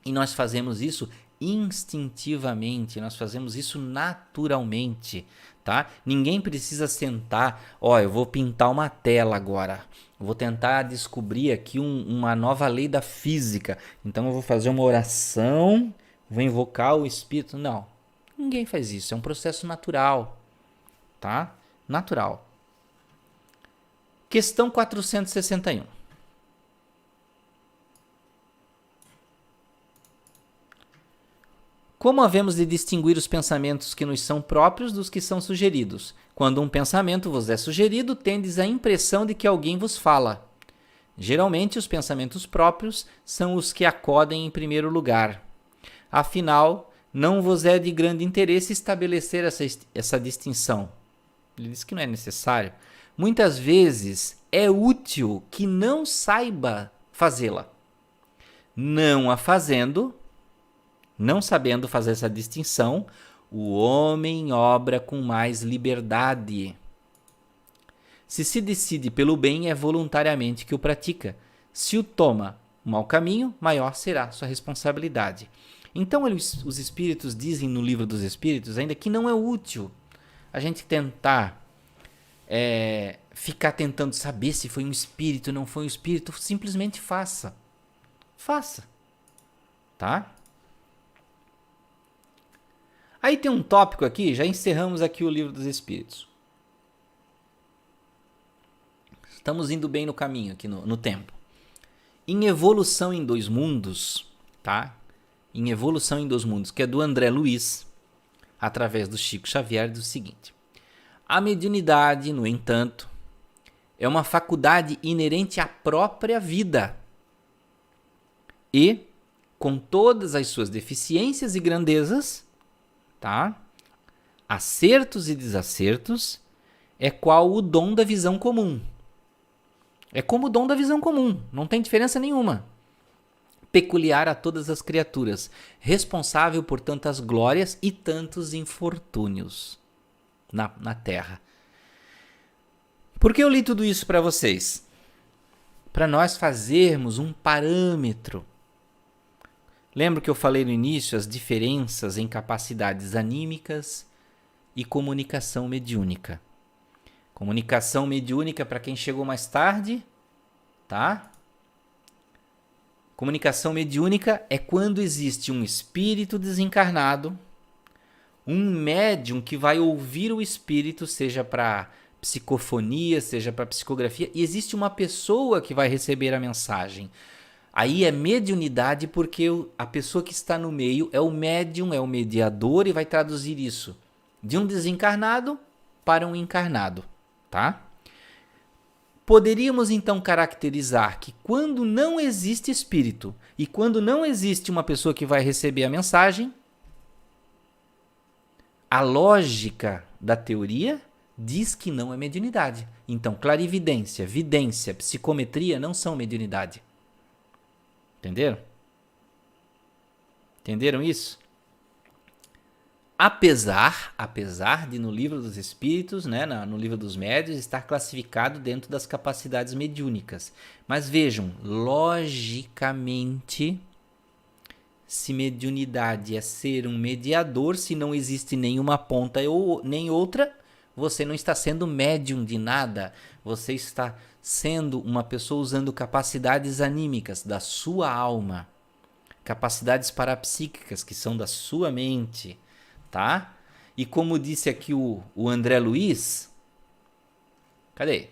[SPEAKER 1] E nós fazemos isso instintivamente, nós fazemos isso naturalmente, tá? Ninguém precisa sentar, eu vou pintar uma tela agora, vou tentar descobrir aqui uma nova lei da física, então eu vou fazer uma oração, vou invocar o espírito. Não, ninguém faz isso, é um processo natural, tá? Natural. Questão 461. Como havemos de distinguir os pensamentos que nos são próprios dos que são sugeridos? Quando um pensamento vos é sugerido, tendes a impressão de que alguém vos fala. Geralmente, os pensamentos próprios são os que acodem em primeiro lugar. Afinal, não vos é de grande interesse estabelecer essa distinção. Ele diz que não é necessário. Muitas vezes é útil que não saiba fazê-la. Não a fazendo, não sabendo fazer essa distinção, o homem obra com mais liberdade. Se decide pelo bem, é voluntariamente que o pratica. Se o toma o mau caminho, maior será sua responsabilidade. Então, os espíritos dizem no Livro dos Espíritos ainda que não é útil a gente tentar ficar tentando saber se foi um espírito ou não foi um espírito. Simplesmente faça. Faça. Tá? Aí tem um tópico aqui, já encerramos aqui o Livro dos Espíritos. Estamos indo bem no caminho aqui no tempo. Em Evolução em Dois Mundos, tá? Em Evolução em Dois Mundos, que é do André Luiz, através do Chico Xavier, diz o seguinte: a mediunidade, no entanto, é uma faculdade inerente à própria vida e, com todas as suas deficiências e grandezas, tá? Acertos e desacertos, é qual o dom da visão comum. É como o dom da visão comum, não tem diferença nenhuma. Peculiar a todas as criaturas, responsável por tantas glórias e tantos infortúnios na Terra. Por que eu li tudo isso para vocês? Para nós fazermos um parâmetro. Lembra que eu falei no início as diferenças em capacidades anímicas e comunicação mediúnica. Comunicação mediúnica para quem chegou mais tarde, tá? Comunicação mediúnica é quando existe um espírito desencarnado, um médium que vai ouvir o espírito, seja para psicofonia, seja para psicografia, e existe uma pessoa que vai receber a mensagem. Aí é mediunidade porque a pessoa que está no meio é o médium, é o mediador e vai traduzir isso de um desencarnado para um encarnado, tá? Poderíamos então caracterizar que quando não existe espírito e quando não existe uma pessoa que vai receber a mensagem, a lógica da teoria diz que não é mediunidade. Então, clarividência, vidência, psicometria não são mediunidade. Entenderam? Entenderam isso? Apesar de no Livro dos Espíritos, né, no Livro dos Médiuns, estar classificado dentro das capacidades mediúnicas. Mas vejam, logicamente, se mediunidade é ser um mediador, se não existe nenhuma ponta ou nem outra, você não está sendo médium de nada. Você está sendo uma pessoa usando capacidades anímicas da sua alma, capacidades parapsíquicas que são da sua mente, tá? E como disse aqui o André Luiz, cadê?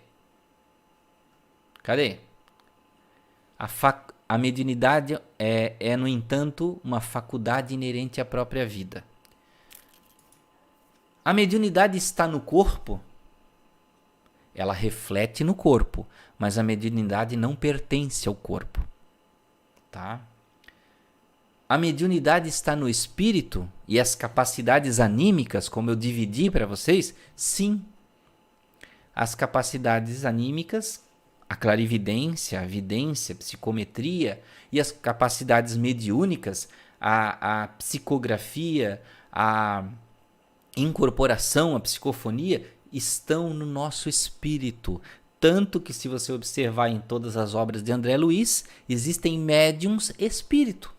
[SPEAKER 1] A mediunidade é, no entanto, uma faculdade inerente à própria vida. A mediunidade está no corpo, ela reflete no corpo, mas a mediunidade não pertence ao corpo, tá? A mediunidade está no espírito e as capacidades anímicas, como eu dividi para vocês, sim. As capacidades anímicas, a clarividência, a vidência, a psicometria e as capacidades mediúnicas, a psicografia, a incorporação, a psicofonia, estão no nosso espírito. Tanto que, se você observar em todas as obras de André Luiz, existem médiums espírito,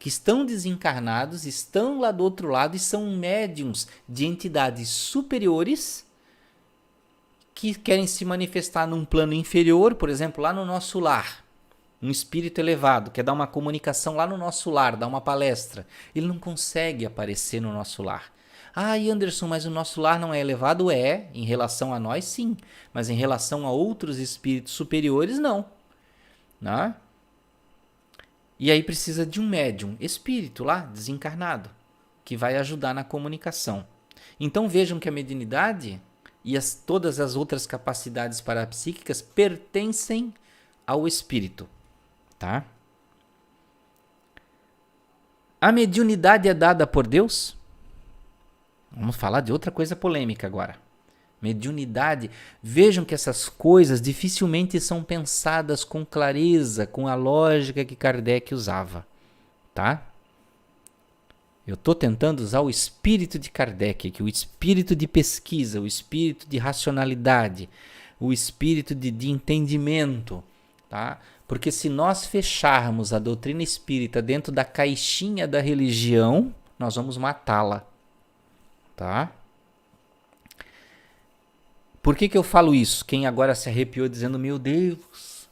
[SPEAKER 1] que estão desencarnados, estão lá do outro lado e são médiums de entidades superiores que querem se manifestar num plano inferior, por exemplo, lá no nosso lar. Um espírito elevado quer dar uma comunicação lá no nosso lar, dar uma palestra. Ele não consegue aparecer no nosso lar. Ah, Anderson, mas o nosso lar não é elevado? É, em relação a nós, sim. Mas em relação a outros espíritos superiores, não. Né? E aí precisa de um médium, espírito lá, desencarnado, que vai ajudar na comunicação. Então vejam que a mediunidade e todas as outras capacidades parapsíquicas pertencem ao espírito. Tá? A mediunidade é dada por Deus? Vamos falar de outra coisa polêmica agora. Mediunidade. Vejam que essas coisas dificilmente são pensadas com clareza, com a lógica que Kardec usava. Tá? Eu estou tentando usar o espírito de Kardec, que o espírito de pesquisa, o espírito de racionalidade, o espírito de entendimento. Tá? Porque se nós fecharmos a doutrina espírita dentro da caixinha da religião, nós vamos matá-la. Tá? Por que eu falo isso? Quem agora se arrepiou dizendo, meu Deus,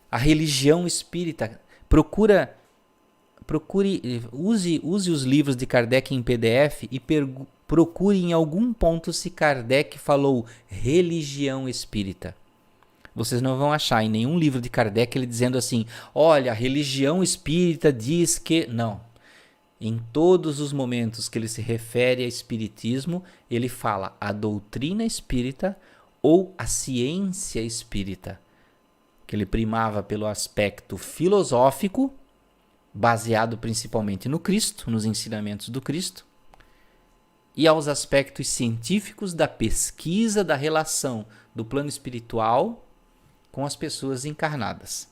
[SPEAKER 1] a religião espírita, use os livros de Kardec em PDF e procure em algum ponto se Kardec falou religião espírita. Vocês não vão achar em nenhum livro de Kardec ele dizendo assim, olha, a religião espírita diz que... Não. Em todos os momentos que ele se refere a espiritismo, ele fala a doutrina espírita ou a ciência espírita, que ele primava pelo aspecto filosófico, baseado principalmente no Cristo, nos ensinamentos do Cristo, e aos aspectos científicos da pesquisa da relação do plano espiritual com as pessoas encarnadas,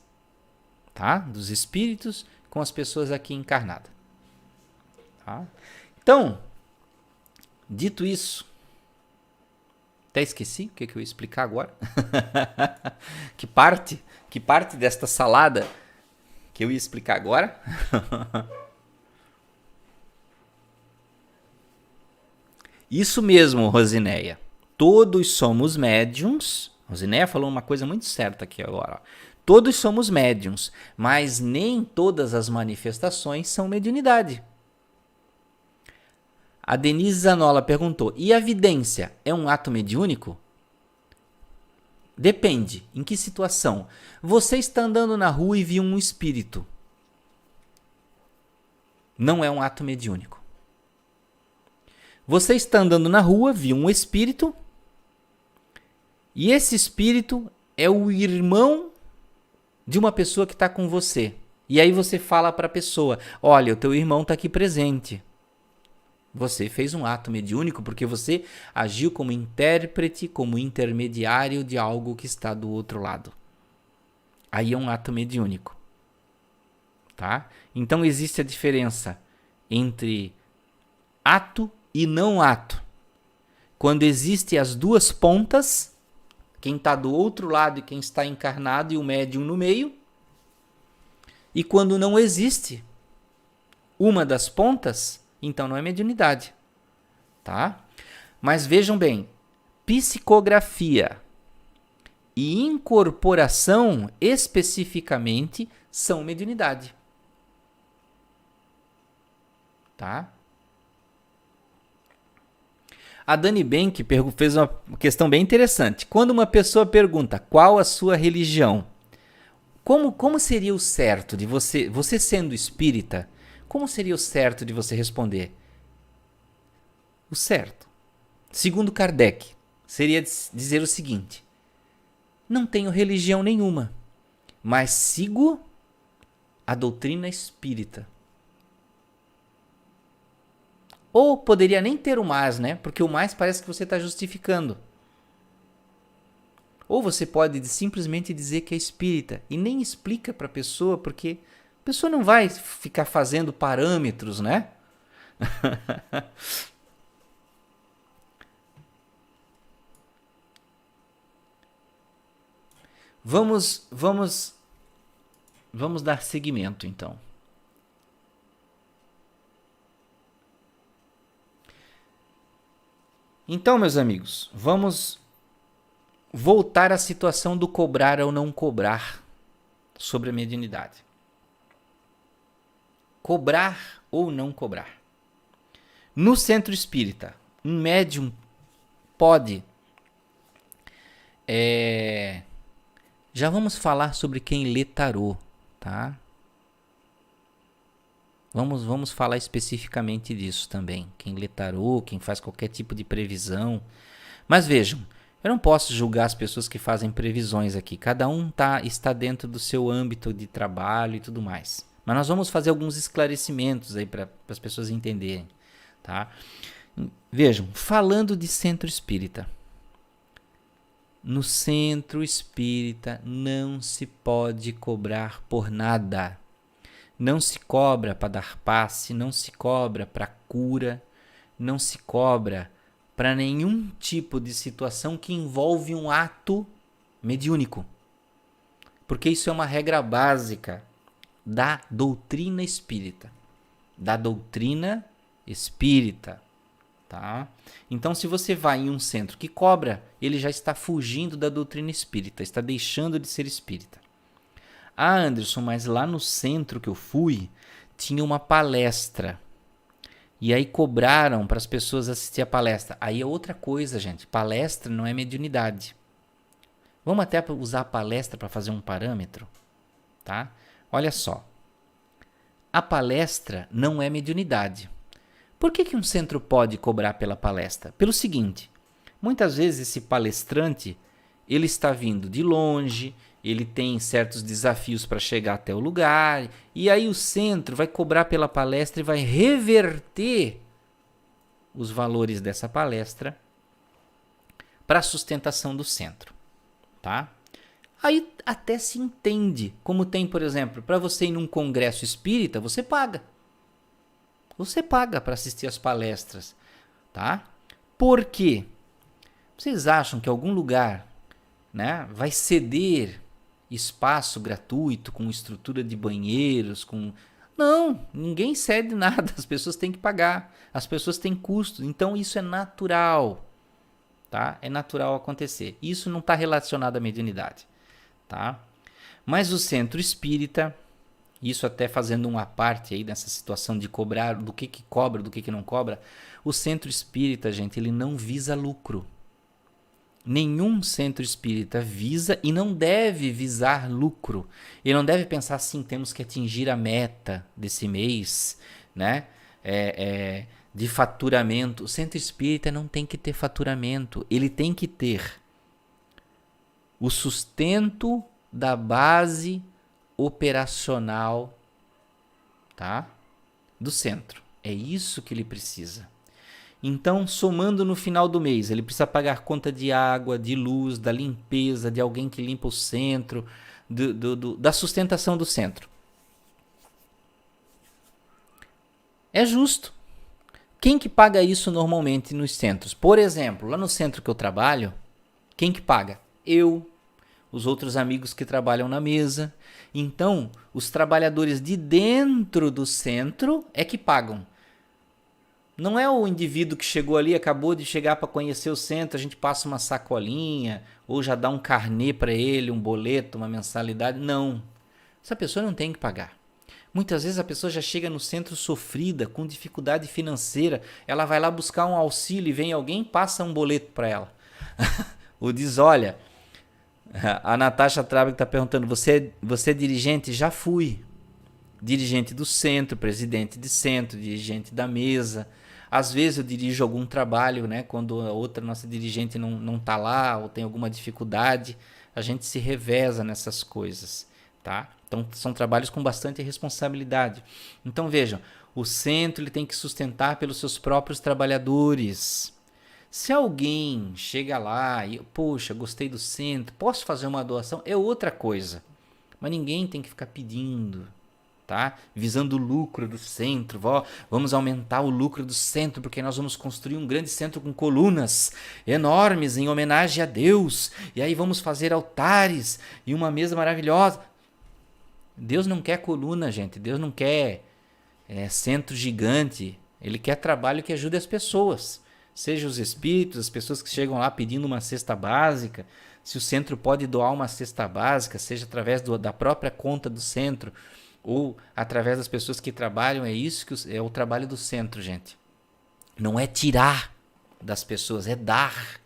[SPEAKER 1] tá? Dos espíritos com as pessoas aqui encarnadas. Tá? Então, dito isso, até esqueci o que eu ia explicar agora. que parte desta salada que eu ia explicar agora? Isso mesmo, Rosineia. Todos somos médiums. Rosineia falou uma coisa muito certa aqui agora. Todos somos médiums, mas nem todas as manifestações são mediunidade. A Denise Zanola perguntou, e a vidência é um ato mediúnico? Depende. Em que situação? Você está andando na rua e viu um espírito. Não é um ato mediúnico. Você está andando na rua, viu um espírito, e esse espírito é o irmão de uma pessoa que está com você. E aí você fala para a pessoa, olha, o teu irmão está aqui presente. Você fez um ato mediúnico porque você agiu como intérprete, como intermediário de algo que está do outro lado. Aí é um ato mediúnico. Tá? Então existe a diferença entre ato e não ato. Quando existem as duas pontas, quem está do outro lado e quem está encarnado e o médium no meio. E quando não existe, uma das pontas, então não é mediunidade, tá? Mas vejam bem, psicografia e incorporação especificamente são mediunidade, tá? A Dani Bank fez uma questão bem interessante. Quando uma pessoa pergunta qual a sua religião, como seria o certo de você sendo espírita, como seria o certo de você responder? O certo, segundo Kardec, seria dizer o seguinte: não tenho religião nenhuma, mas sigo a doutrina espírita. Ou poderia nem ter o mais, né? Porque o mais parece que você está justificando. Ou você pode simplesmente dizer que é espírita e nem explica para a pessoa, porque a pessoa não vai ficar fazendo parâmetros, né? Vamos dar seguimento, então. Então, meus amigos, vamos voltar à situação do cobrar ou não cobrar sobre a mediunidade. Cobrar ou não cobrar. No centro espírita, um médium pode... Já vamos falar sobre quem lê tarô, tá? Vamos falar especificamente disso também. Quem lê tarô, quem faz qualquer tipo de previsão. Mas vejam, eu não posso julgar as pessoas que fazem previsões aqui. Cada um está dentro do seu âmbito de trabalho e tudo mais. Mas nós vamos fazer alguns esclarecimentos aí para as pessoas entenderem, tá? Vejam, falando de centro espírita. No centro espírita não se pode cobrar por nada. Não se cobra para dar passe, não se cobra para cura, não se cobra para nenhum tipo de situação que envolve um ato mediúnico. Porque isso é uma regra básica da doutrina espírita. Da doutrina espírita, tá? Então, se você vai em um centro que cobra, ele já está fugindo da doutrina espírita, está deixando de ser espírita. Ah, Anderson, mas lá no centro que eu fui, tinha uma palestra. E aí cobraram para as pessoas assistir a palestra. Aí é outra coisa, gente. Palestra não é mediunidade. Vamos até usar a palestra para fazer um parâmetro, tá? Olha só. A palestra não é mediunidade. Por que um centro pode cobrar pela palestra? Pelo seguinte, muitas vezes esse palestrante, ele está vindo de longe, ele tem certos desafios para chegar até o lugar, e aí o centro vai cobrar pela palestra e vai reverter os valores dessa palestra para a sustentação do centro, tá? Aí até se entende, como tem, por exemplo, para você ir num congresso espírita, você paga. Você paga para assistir as palestras, tá? Por quê? Vocês acham que algum lugar, né, vai ceder espaço gratuito, com estrutura de banheiros, com... Não, ninguém cede nada, as pessoas têm que pagar, as pessoas têm custos, então isso é natural, tá? É natural acontecer. Isso não está relacionado à mediunidade, tá? Mas o centro espírita, isso até fazendo uma parte aí nessa situação de cobrar, do que cobra, do que não cobra, o centro espírita, gente, ele não visa lucro. Nenhum centro espírita visa e não deve visar lucro. Ele não deve pensar assim, temos que atingir a meta desse mês, né? De faturamento. O centro espírita não tem que ter faturamento. Ele tem que ter o sustento da base operacional, tá? Do centro. É isso que ele precisa. Então, somando no final do mês, ele precisa pagar conta de água, de luz, da limpeza, de alguém que limpa o centro, da sustentação do centro. É justo. Quem que paga isso normalmente nos centros? Por exemplo, lá no centro que eu trabalho, quem que paga? Eu, os outros amigos que trabalham na mesa. Então, Os trabalhadores de dentro do centro é que pagam. Não é o indivíduo que chegou ali, acabou de chegar para conhecer o centro, a gente passa uma sacolinha ou já dá um carnê para ele, um boleto, uma mensalidade. Não. Essa pessoa não tem que pagar. Muitas vezes a pessoa já chega no centro sofrida, com dificuldade financeira, ela vai lá buscar um auxílio e vem alguém, passa um boleto para ela. Ou diz, olha, a Natasha Trabe está perguntando, você é dirigente? Já fui. Dirigente do centro, presidente de centro, dirigente da mesa. Às vezes eu dirijo algum trabalho, né? Quando a outra nossa dirigente não está lá ou tem alguma dificuldade, a gente se reveza nessas coisas, tá? Então são trabalhos com bastante responsabilidade. Então vejam, o centro ele tem que sustentar pelos seus próprios trabalhadores. Se alguém chega lá e, poxa, gostei do centro, posso fazer uma doação? É outra coisa. Mas ninguém tem que ficar pedindo, tá? Visando o lucro do centro. Vamos aumentar o lucro do centro porque nós vamos construir um grande centro com colunas enormes em homenagem a Deus. E aí vamos fazer altares e uma mesa maravilhosa. Deus não quer coluna, gente. Deus não quer centro gigante. Ele quer trabalho que ajude as pessoas. Seja os espíritos, as pessoas que chegam lá pedindo uma cesta básica. Se o centro pode doar uma cesta básica, seja através da própria conta do centro ou através das pessoas que trabalham, é isso que é o trabalho do centro, gente. Não é tirar das pessoas, é dar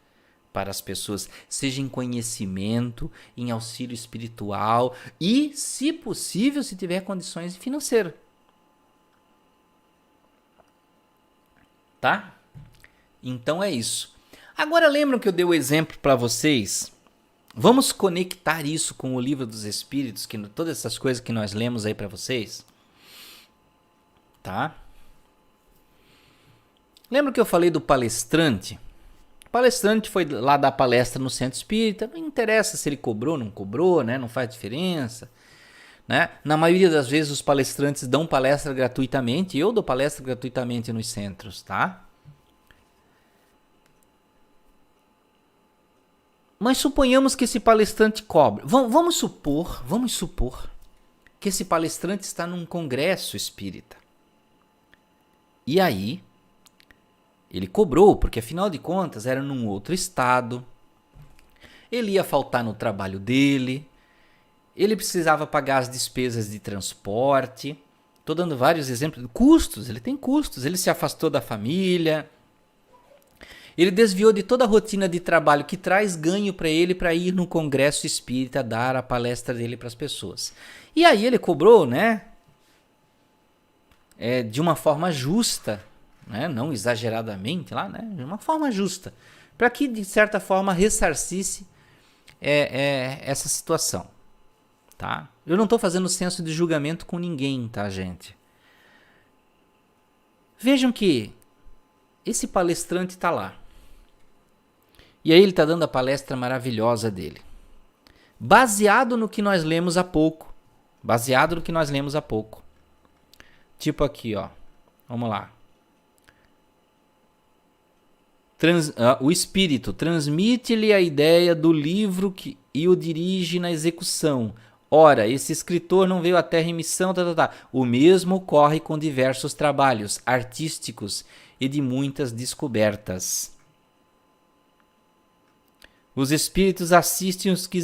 [SPEAKER 1] para as pessoas, seja em conhecimento, em auxílio espiritual e, se possível, se tiver condições financeiras. Tá? Então é isso. Agora lembram que eu dei o exemplo para vocês? Vamos conectar isso com o Livro dos Espíritos, todas essas coisas que nós lemos aí para vocês? Tá? Lembra que eu falei do palestrante? O palestrante foi lá dar palestra no Centro Espírita, não interessa se ele cobrou ou não cobrou, né? Não faz diferença. Né? Na maioria das vezes os palestrantes dão palestra gratuitamente, eu dou palestra gratuitamente nos centros, tá? Mas suponhamos que esse palestrante cobre. Vamos supor que esse palestrante está num congresso espírita. E aí, ele cobrou, porque afinal de contas era num outro estado. Ele ia faltar no trabalho dele. Ele precisava pagar as despesas de transporte. Estou dando vários exemplos. Custos, ele tem custos. Ele se afastou da família. Ele desviou de toda a rotina de trabalho que traz ganho para ele para ir no congresso espírita dar a palestra dele para as pessoas. E aí ele cobrou, né? De uma forma justa, né? Não exageradamente lá, né? De uma forma justa, para que de certa forma ressarcisse essa situação, tá? Eu não estou fazendo senso de julgamento com ninguém, tá, gente? Vejam que esse palestrante está lá. E aí ele está dando a palestra maravilhosa dele. Baseado no que nós lemos há pouco. Tipo aqui, ó. Vamos lá. O espírito transmite-lhe a ideia do livro e o dirige na execução. Ora, esse escritor não veio à Terra em missão, O mesmo ocorre com diversos trabalhos artísticos e de muitas descobertas. Os espíritos assistem os que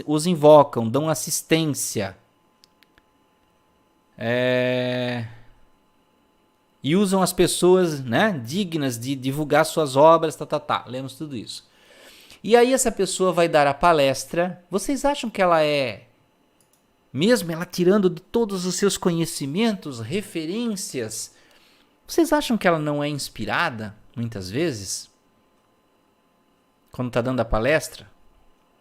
[SPEAKER 1] os invocam, dão assistência. E usam as pessoas, né, dignas de divulgar suas obras, Lemos tudo isso. E aí essa pessoa vai dar a palestra. Vocês acham que ela mesmo ela tirando de todos os seus conhecimentos, referências, vocês acham que ela não é inspirada, muitas vezes? Quando está dando a palestra?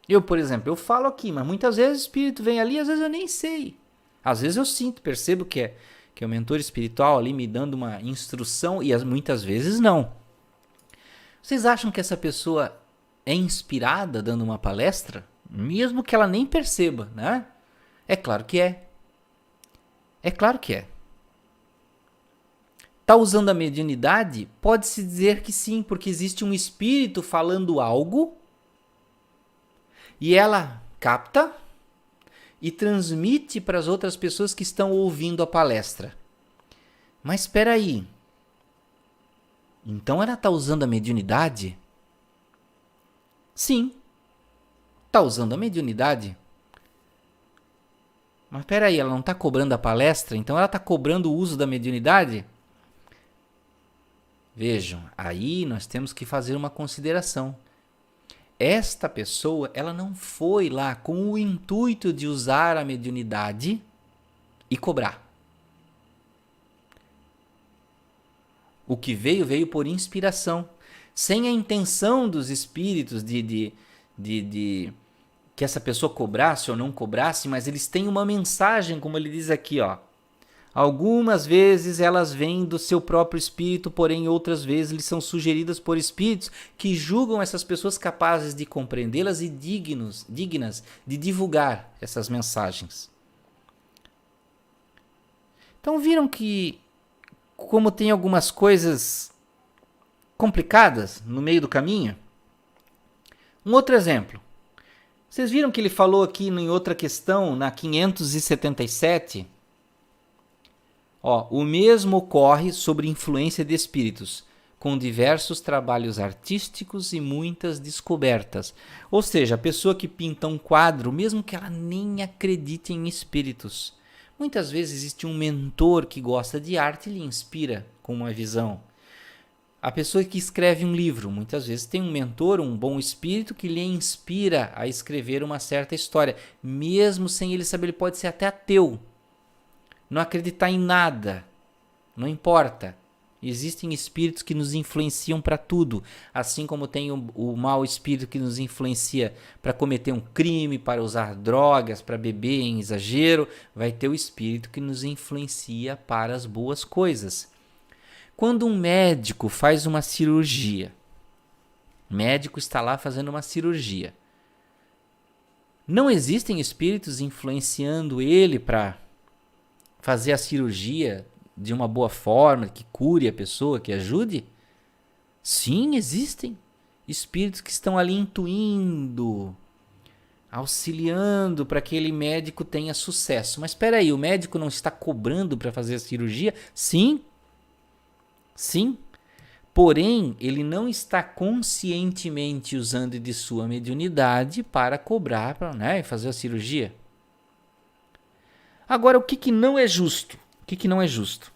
[SPEAKER 1] Eu, por exemplo, eu falo aqui, mas muitas vezes o espírito vem ali, às vezes eu nem sei. Às vezes eu sinto, percebo que é o mentor espiritual ali me dando uma instrução e muitas vezes não. Vocês acham que essa pessoa é inspirada dando uma palestra? Mesmo que ela nem perceba, né? É claro que é. É claro que é. Está usando a mediunidade? Pode-se dizer que sim, porque existe um espírito falando algo e ela capta e transmite para as outras pessoas que estão ouvindo a palestra. Mas espera aí. Então ela está usando a mediunidade? Sim. Está usando a mediunidade. Mas espera aí, ela não está cobrando a palestra? Então ela está cobrando o uso da mediunidade? Vejam, aí nós temos que fazer uma consideração. Esta pessoa, ela não foi lá com o intuito de usar a mediunidade e cobrar. O que veio por inspiração, sem a intenção dos espíritos de que essa pessoa cobrasse ou não cobrasse, mas eles têm uma mensagem, como ele diz aqui, ó. Algumas vezes elas vêm do seu próprio espírito, porém outras vezes lhes são sugeridas por espíritos que julgam essas pessoas capazes de compreendê-las e dignas de divulgar essas mensagens. Então viram que, como tem algumas coisas complicadas no meio do caminho? Um outro exemplo. Vocês viram que ele falou aqui em outra questão, na 577? O mesmo ocorre sobre influência de espíritos, com diversos trabalhos artísticos e muitas descobertas. Ou seja, a pessoa que pinta um quadro, mesmo que ela nem acredite em espíritos. Muitas vezes existe um mentor que gosta de arte e lhe inspira com uma visão. A pessoa que escreve um livro, muitas vezes tem um mentor, um bom espírito que lhe inspira a escrever uma certa história. Mesmo sem ele saber, ele pode ser até ateu. Não acreditar em nada, não importa. Existem espíritos que nos influenciam para tudo, assim como tem o mau espírito que nos influencia para cometer um crime, para usar drogas, para beber em exagero, vai ter o espírito que nos influencia para as boas coisas. Quando um médico faz uma cirurgia, o médico está lá fazendo uma cirurgia, não existem espíritos influenciando ele para fazer a cirurgia de uma boa forma, que cure a pessoa, que ajude? Sim, existem espíritos que estão ali intuindo, auxiliando para que aquele médico tenha sucesso. Mas espera aí, o médico não está cobrando para fazer a cirurgia? Sim, sim. Porém, ele não está conscientemente usando de sua mediunidade para cobrar, e fazer a cirurgia. Agora, o que não é justo? O que não é justo?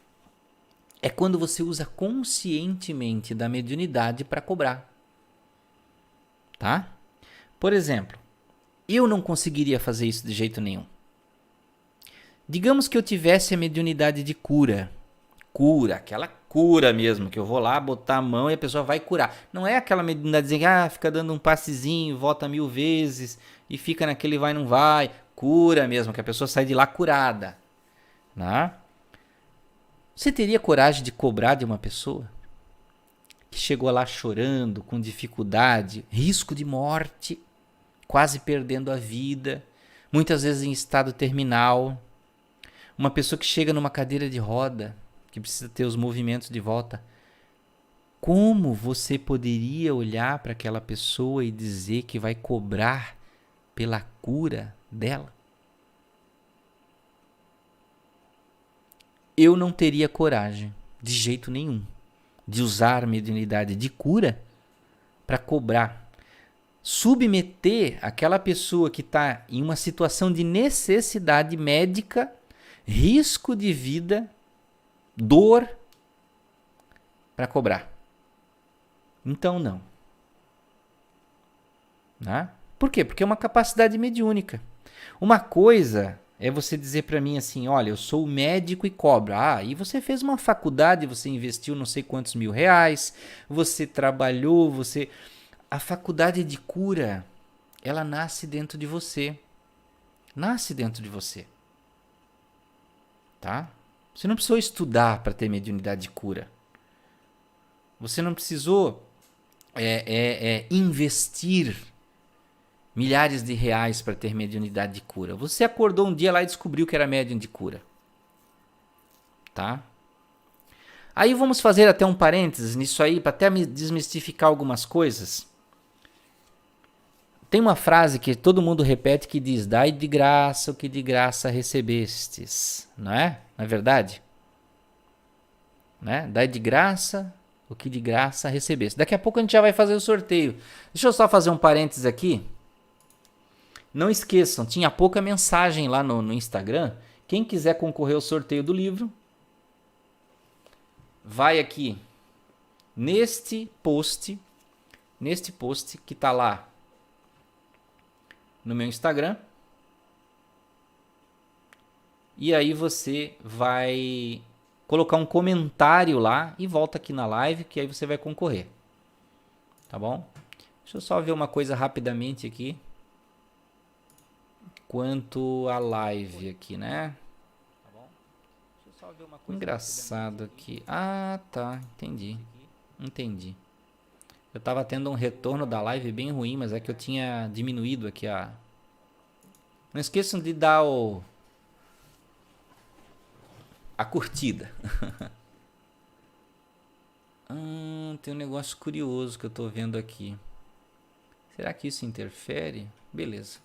[SPEAKER 1] É quando você usa conscientemente da mediunidade para cobrar. Tá? Por exemplo, eu não conseguiria fazer isso de jeito nenhum. Digamos que eu tivesse a mediunidade de cura. Cura, aquela cura mesmo, que eu vou lá botar a mão e a pessoa vai curar. Não é aquela mediunidade que fica dando um passezinho, volta 1000 vezes e fica naquele vai não vai. Cura mesmo, que a pessoa sai de lá curada. Né? Você teria coragem de cobrar de uma pessoa que chegou lá chorando, com dificuldade, risco de morte, quase perdendo a vida, muitas vezes em estado terminal, uma pessoa que chega numa cadeira de roda, que precisa ter os movimentos de volta? Como você poderia olhar para aquela pessoa e dizer que vai cobrar pela cura dela? Eu não teria coragem, de jeito nenhum, de usar a mediunidade de cura para cobrar. Submeter aquela pessoa que está em uma situação de necessidade médica, risco de vida, dor, para cobrar. Então, não. Né? Por quê? Porque é uma capacidade mediúnica. Uma coisa é você dizer para mim assim, olha, eu sou médico e cobro. E você fez uma faculdade, você investiu não sei quantos R$1.000, você trabalhou, A faculdade de cura, ela nasce dentro de você. Nasce dentro de você. Tá? Você não precisou estudar para ter mediunidade de cura. Você não precisou investir milhares de reais para ter mediunidade de cura. Você acordou um dia lá e descobriu que era médium de cura. Tá? Aí vamos fazer até um parênteses nisso aí, para até desmistificar algumas coisas. Tem uma frase que todo mundo repete que diz: dai de graça o que de graça recebestes. Não é? Não é verdade? Né? Dai de graça o que de graça recebeste. Daqui a pouco a gente já vai fazer o sorteio. Deixa eu só fazer um parênteses aqui. Não esqueçam, tinha pouca mensagem lá no Instagram. Quem quiser concorrer ao sorteio do livro, vai aqui neste post que está lá no meu Instagram. E aí você vai colocar um comentário lá e volta aqui na live, que aí você vai concorrer. Tá bom? Deixa eu só ver uma coisa rapidamente aqui. Quanto a live aqui, né? Tá bom? Deixa eu só ver uma coisa engraçado aqui. Ah, tá. Entendi. Eu tava tendo um retorno da live bem ruim, mas é que eu tinha diminuído aqui a... Não esqueçam de dar a curtida. Tem um negócio curioso que eu tô vendo aqui. Será que isso interfere? Beleza.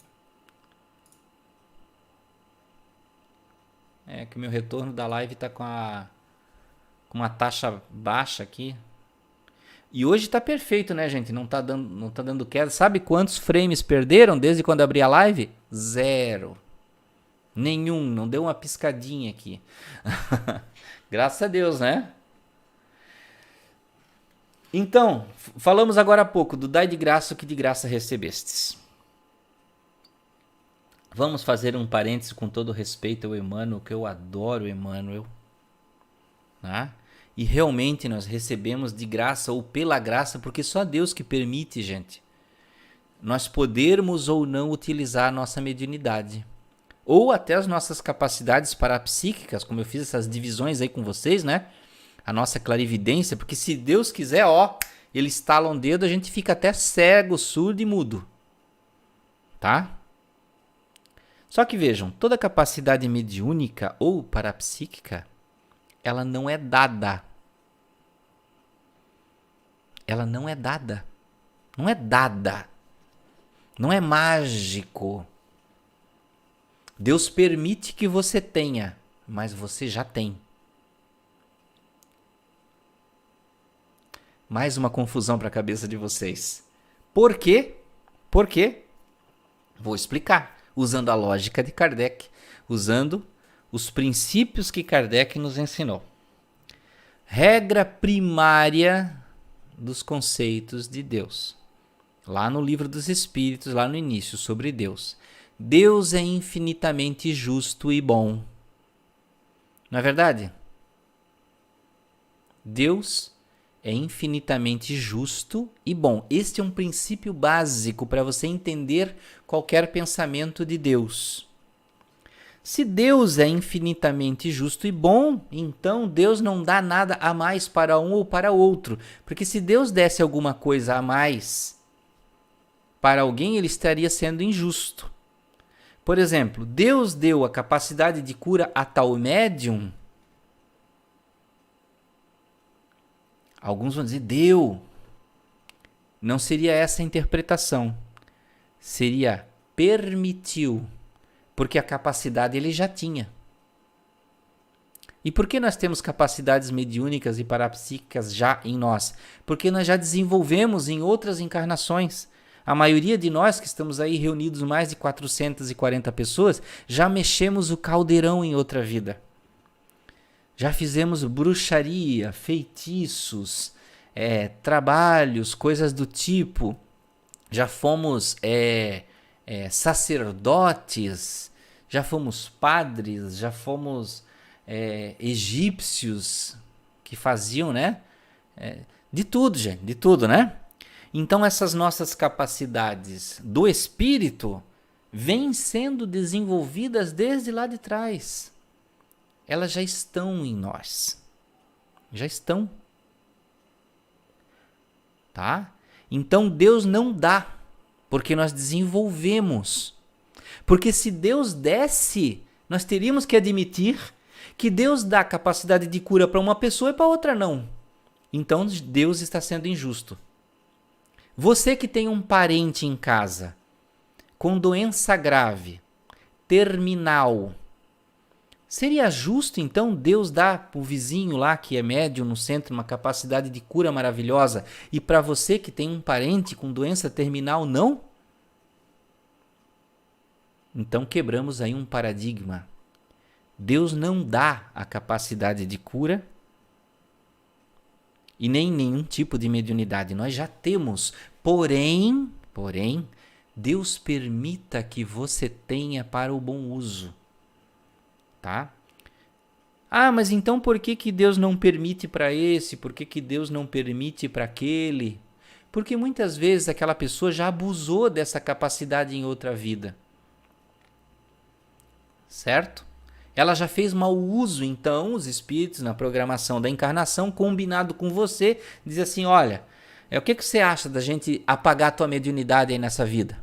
[SPEAKER 1] É que o meu retorno da live tá com uma taxa baixa aqui. E hoje tá perfeito, né, gente? Não tá dando queda. Sabe quantos frames perderam desde quando abri a live? 0. Nenhum, não deu uma piscadinha aqui. Graças a Deus, né? Então, falamos agora há pouco do dai de graça o que de graça recebestes. Vamos fazer um parênteses com todo respeito ao Emmanuel, que eu adoro o Emmanuel. Né? E realmente nós recebemos de graça ou pela graça, porque só Deus que permite, gente, nós podermos ou não utilizar a nossa mediunidade. Ou até as nossas capacidades parapsíquicas, como eu fiz essas divisões aí com vocês, né? A nossa clarividência, porque se Deus quiser, ó, ele estala um dedo, a gente fica até cego, surdo e mudo. Tá? Só que vejam, toda capacidade mediúnica ou parapsíquica, ela não é dada. Ela não é dada. Não é dada. Não é mágico. Deus permite que você tenha, mas você já tem. Mais uma confusão para a cabeça de vocês. Por quê? Por quê? Vou explicar. Usando a lógica de Kardec, usando os princípios que Kardec nos ensinou. Regra primária dos conceitos de Deus. Lá no Livro dos Espíritos, lá no início, sobre Deus. Deus é infinitamente justo e bom. Não é verdade? Deus é infinitamente justo e bom. Este é um princípio básico para você entender qualquer pensamento de Deus. Se Deus é infinitamente justo e bom, então Deus não dá nada a mais para um ou para outro. Porque se Deus desse alguma coisa a mais para alguém, ele estaria sendo injusto. Por exemplo, Deus deu a capacidade de cura a tal médium. Alguns vão dizer, deu. Não seria essa a interpretação. Seria permitiu. Porque a capacidade ele já tinha. E por que nós temos capacidades mediúnicas e parapsíquicas já em nós? Porque nós já desenvolvemos em outras encarnações. A maioria de nós que estamos aí reunidos, mais de 440 pessoas, já mexemos o caldeirão em outra vida. Já fizemos bruxaria, feitiços, trabalhos, coisas do tipo. Já fomos sacerdotes, já fomos padres, já fomos egípcios que faziam, né? De tudo, gente, de tudo, né? Então essas nossas capacidades do espírito vêm sendo desenvolvidas desde lá de trás. Elas já estão em nós. Já estão. Tá? Então Deus não dá, porque nós desenvolvemos. Porque se Deus desse, nós teríamos que admitir que Deus dá capacidade de cura para uma pessoa e para outra não. Então Deus está sendo injusto. Você que tem um parente em casa, com doença grave, terminal, seria justo, então, Deus dar para o vizinho lá, que é médium no centro, uma capacidade de cura maravilhosa, e para você que tem um parente com doença terminal, não? Então quebramos aí um paradigma. Deus não dá a capacidade de cura e nem nenhum tipo de mediunidade. Nós já temos, porém, Deus permita que você tenha para o bom uso. Tá? Ah, mas então por que Deus não permite para esse? Por que Deus não permite para aquele? Porque muitas vezes aquela pessoa já abusou dessa capacidade em outra vida. Certo? Ela já fez mau uso, então os espíritos na programação da encarnação, combinado com você, diz assim, olha, o que você acha da gente apagar a tua mediunidade aí nessa vida?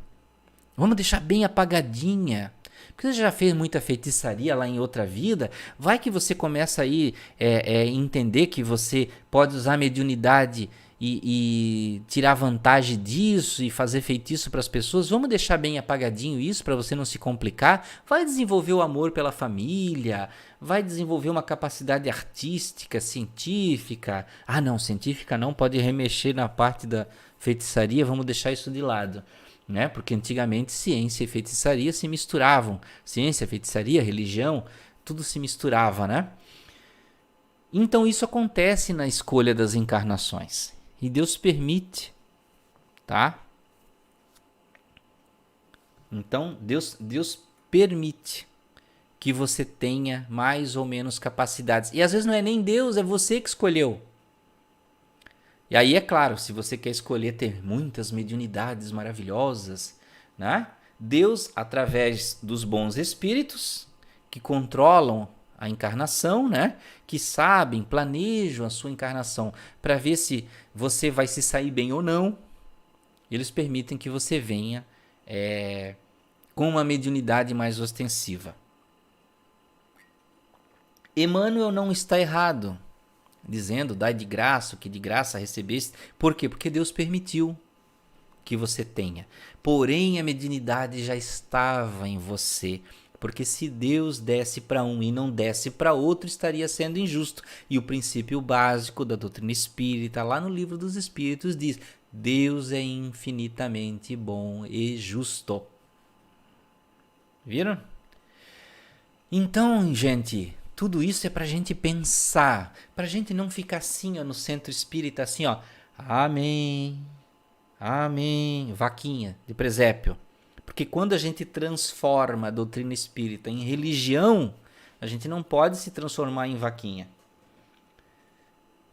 [SPEAKER 1] Vamos deixar bem apagadinha. Porque você já fez muita feitiçaria lá em outra vida, vai que você começa aí entender que você pode usar a mediunidade e tirar vantagem disso e fazer feitiço para as pessoas. Vamos deixar bem apagadinho isso para você não se complicar. Vai desenvolver o amor pela família, vai desenvolver uma capacidade artística, científica. Ah não, científica não, pode remexer na parte da feitiçaria, vamos deixar isso de lado. Né? Porque antigamente ciência e feitiçaria se misturavam. Ciência, feitiçaria, religião, tudo se misturava, né? Então isso acontece na escolha das encarnações. E Deus permite, tá? Então Deus permite que você tenha mais ou menos capacidades. E às vezes não é nem Deus, é você que escolheu. E aí, é claro, se você quer escolher ter muitas mediunidades maravilhosas, né? Deus, através dos bons espíritos, que controlam a encarnação, né? Que sabem, planejam a sua encarnação para ver se você vai se sair bem ou não, eles permitem que você venha com uma mediunidade mais ostensiva. Emmanuel não está errado, dizendo, dai de graça o que de graça recebeste. Por quê? Porque Deus permitiu que você tenha. Porém, a mediunidade já estava em você. Porque se Deus desse para um e não desse para outro, estaria sendo injusto. E o princípio básico da doutrina espírita, lá no Livro dos Espíritos, diz: Deus é infinitamente bom e justo. Viram? Então, gente, tudo isso é pra gente pensar, pra gente não ficar assim, ó, no centro espírita, assim, ó, amém, amém, vaquinha de presépio. Porque quando a gente transforma a doutrina espírita em religião, a gente não pode se transformar em vaquinha.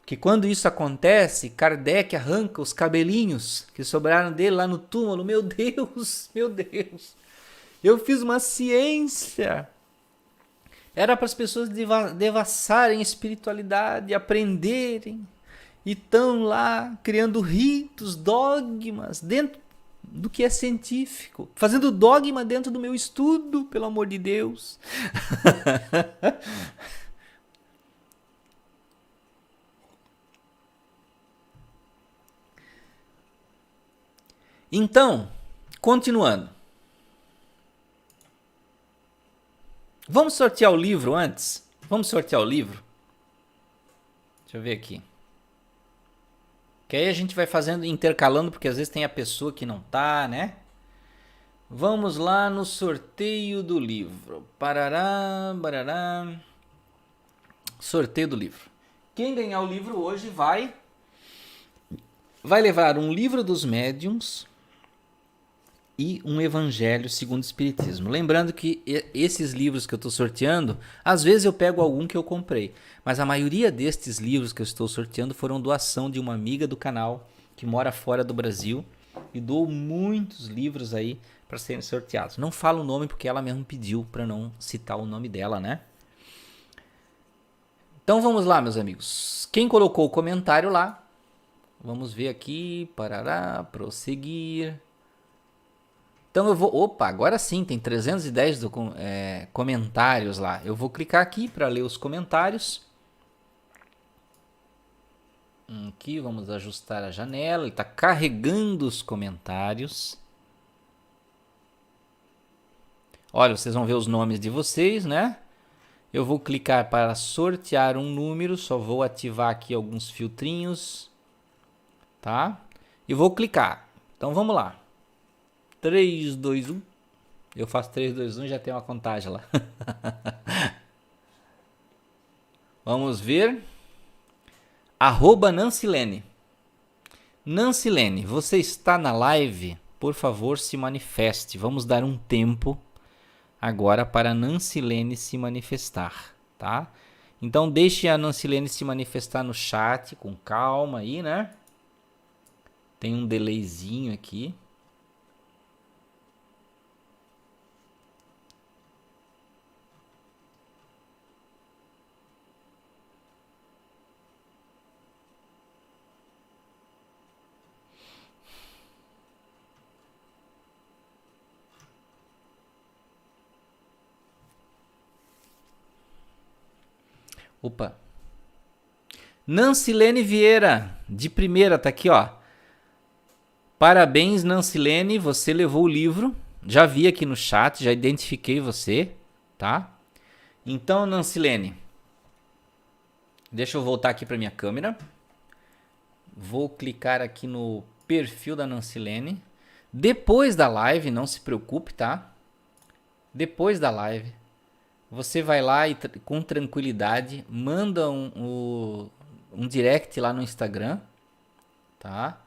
[SPEAKER 1] Porque quando isso acontece, Kardec arranca os cabelinhos que sobraram dele lá no túmulo. Meu Deus, eu fiz uma ciência. Era para as pessoas devassarem espiritualidade, aprenderem. E estão lá criando ritos, dogmas, dentro do que é científico. Fazendo dogma dentro do meu estudo, pelo amor de Deus. Então, continuando. Vamos sortear o livro antes? Vamos sortear o livro? Deixa eu ver aqui. Que aí a gente vai fazendo, intercalando, porque às vezes tem a pessoa que não tá, né? Vamos lá no sorteio do livro. Parará, barará. Sorteio do livro. Quem ganhar o livro hoje vai levar um livro dos médiuns e um Evangelho segundo o Espiritismo. Lembrando que esses livros que eu estou sorteando, às vezes eu pego algum que eu comprei, mas a maioria destes livros que eu estou sorteando foram doação de uma amiga do canal que mora fora do Brasil e doou muitos livros aí para serem sorteados. Não falo o nome porque ela mesmo pediu para não citar o nome dela, né? Então vamos lá, meus amigos. Quem colocou o comentário lá, vamos ver aqui, parará, prosseguir. Então eu vou... Opa, agora sim, tem 310 comentários lá. Eu vou clicar aqui para ler os comentários. Aqui, vamos ajustar a janela. Ele está carregando os comentários. Olha, vocês vão ver os nomes de vocês, né? Eu vou clicar para sortear um número, só vou ativar aqui alguns filtrinhos, tá? E vou clicar. Então vamos lá. 3, 2, 1. Eu faço 3, 2, 1 e já tem uma contagem lá. Vamos ver. @Nancilene. Nancilene, você está na live? Por favor, se manifeste. Vamos dar um tempo agora para a Nancilene se manifestar, tá? Então deixe a Nancilene se manifestar no chat com calma aí, né? Tem um delayzinho aqui. Opa. Nancilene Vieira, de primeira, tá aqui, ó. Parabéns, Nancilene, você levou o livro. Já vi aqui no chat, já identifiquei você, tá? Então, Nancilene, deixa eu voltar aqui para minha câmera. Vou clicar aqui no perfil da Nancilene. Depois da live, não se preocupe, tá? Depois da live, você vai lá e com tranquilidade manda um direct lá no Instagram, tá?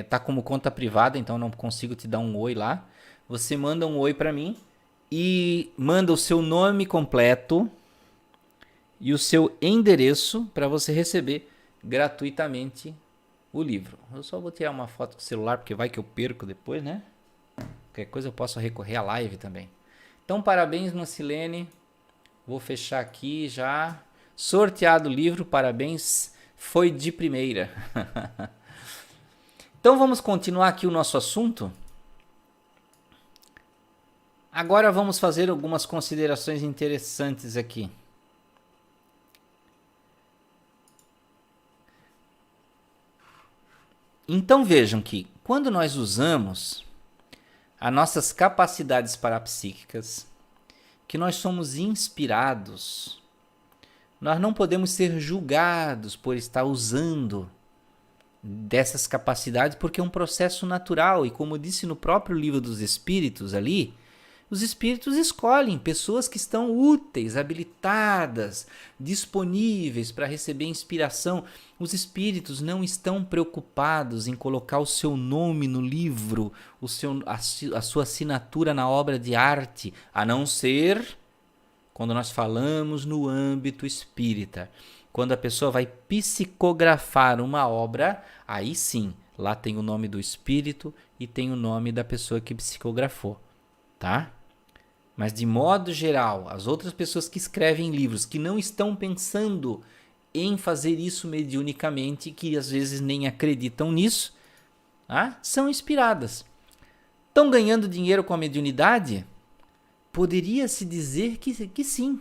[SPEAKER 1] Tá como conta privada, então não consigo te dar um oi lá. Você manda um oi para mim e manda o seu nome completo e o seu endereço para você receber gratuitamente o livro. Eu só vou tirar uma foto com o celular porque vai que eu perco depois, né? Qualquer coisa eu posso recorrer à live também. Então, parabéns, Nancilene. Vou fechar aqui já. Sorteado o livro, parabéns. Foi de primeira. Então, vamos continuar aqui o nosso assunto. Agora vamos fazer algumas considerações interessantes aqui. Então, vejam que quando nós usamos as nossas capacidades parapsíquicas, que nós somos inspirados, nós não podemos ser julgados por estar usando dessas capacidades, porque é um processo natural. E como eu disse no próprio livro dos Espíritos ali, os espíritos escolhem pessoas que estão úteis, habilitadas, disponíveis para receber inspiração. Os espíritos não estão preocupados em colocar o seu nome no livro, a sua assinatura na obra de arte, a não ser quando nós falamos no âmbito espírita. Quando a pessoa vai psicografar uma obra, aí sim, lá tem o nome do espírito e tem o nome da pessoa que psicografou, tá? Mas de modo geral, as outras pessoas que escrevem livros, que não estão pensando em fazer isso mediunicamente, que às vezes nem acreditam nisso, são inspiradas. Estão ganhando dinheiro com a mediunidade? Poderia-se dizer que sim.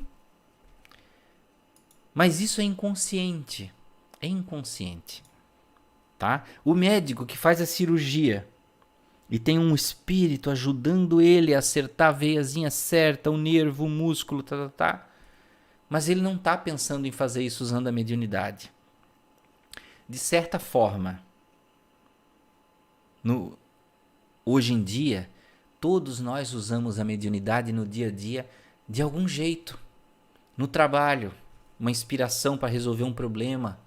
[SPEAKER 1] Mas isso é inconsciente. É inconsciente. Tá? O médico que faz a cirurgia e tem um espírito ajudando ele a acertar a veiazinha certa, o nervo, o músculo, mas ele não está pensando em fazer isso usando a mediunidade. De certa forma, hoje em dia, todos nós usamos a mediunidade no dia a dia de algum jeito. No trabalho, uma inspiração para resolver um problema,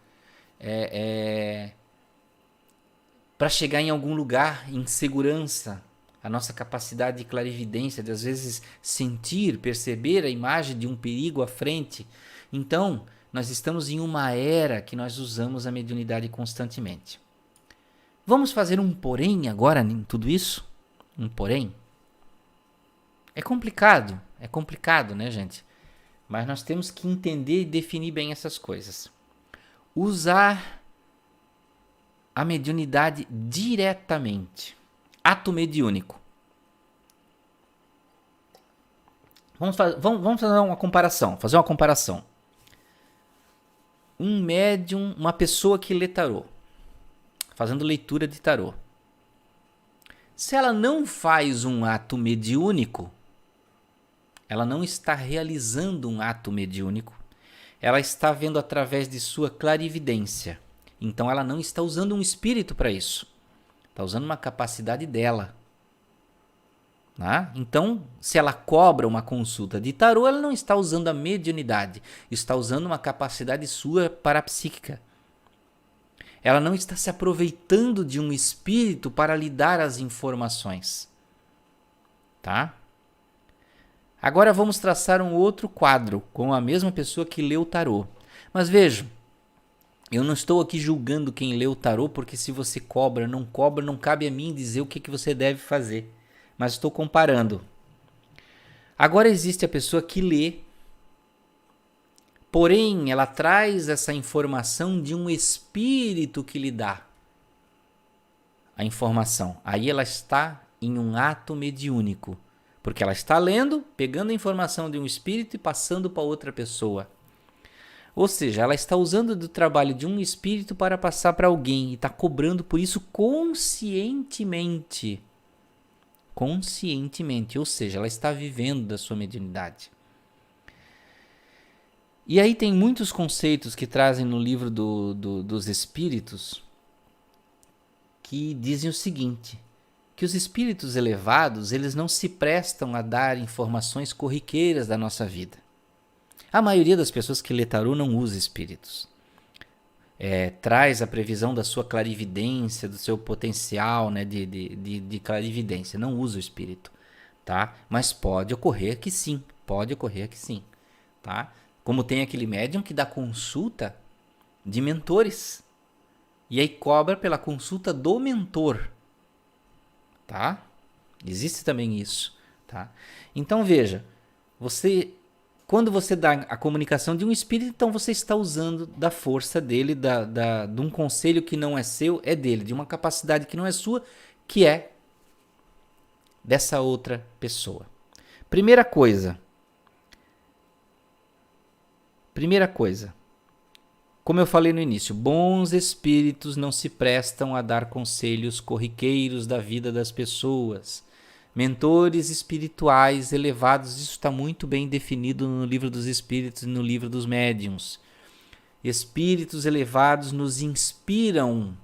[SPEAKER 1] para chegar em algum lugar em segurança, a nossa capacidade de clarividência, de às vezes sentir, perceber a imagem de um perigo à frente. Então, nós estamos em uma era que nós usamos a mediunidade constantemente. Vamos fazer um porém agora em tudo isso? Um porém? É complicado, né, gente? Mas nós temos que entender e definir bem essas coisas. Usar a mediunidade diretamente. Ato mediúnico. Vamos fazer uma comparação. Um médium, uma pessoa que lê tarô, fazendo leitura de tarô. Se ela não faz um ato mediúnico, ela não está realizando um ato mediúnico, ela está vendo através de sua clarividência. Então ela não está usando um espírito para isso, está usando uma capacidade dela. Né? Então, se ela cobra uma consulta de tarô, ela não está usando a mediunidade, está usando uma capacidade sua parapsíquica. Ela não está se aproveitando de um espírito para lhe dar as informações. Tá? Agora vamos traçar um outro quadro com a mesma pessoa que leu o tarô. Mas vejam, eu não estou aqui julgando quem leu o tarô, porque se você cobra, não cabe a mim dizer o que você deve fazer. Mas estou comparando. Agora existe a pessoa que lê, porém ela traz essa informação de um espírito que lhe dá a informação. Aí ela está em um ato mediúnico, porque ela está lendo, pegando a informação de um espírito e passando para outra pessoa. Ou seja, ela está usando do trabalho de um espírito para passar para alguém e está cobrando por isso conscientemente. Conscientemente, ou seja, ela está vivendo da sua mediunidade. E aí tem muitos conceitos que trazem no livro dos espíritos que dizem o seguinte, que os espíritos elevados, eles não se prestam a dar informações corriqueiras da nossa vida. A maioria das pessoas que lê tarô não usa espíritos. Traz a previsão da sua clarividência, do seu potencial, né, de clarividência. Não usa o espírito, tá? Mas pode ocorrer que sim, tá? Como tem aquele médium que dá consulta de mentores. E aí cobra pela consulta do mentor, tá? Existe também isso, tá? Então veja, quando você dá a comunicação de um espírito, então você está usando da força dele, de um conselho que não é seu, é dele, de uma capacidade que não é sua, que é dessa outra pessoa. Primeira coisa, como eu falei no início, bons espíritos não se prestam a dar conselhos corriqueiros da vida das pessoas. Mentores espirituais elevados, isso está muito bem definido no livro dos espíritos e no livro dos médiuns. Espíritos elevados nos inspiram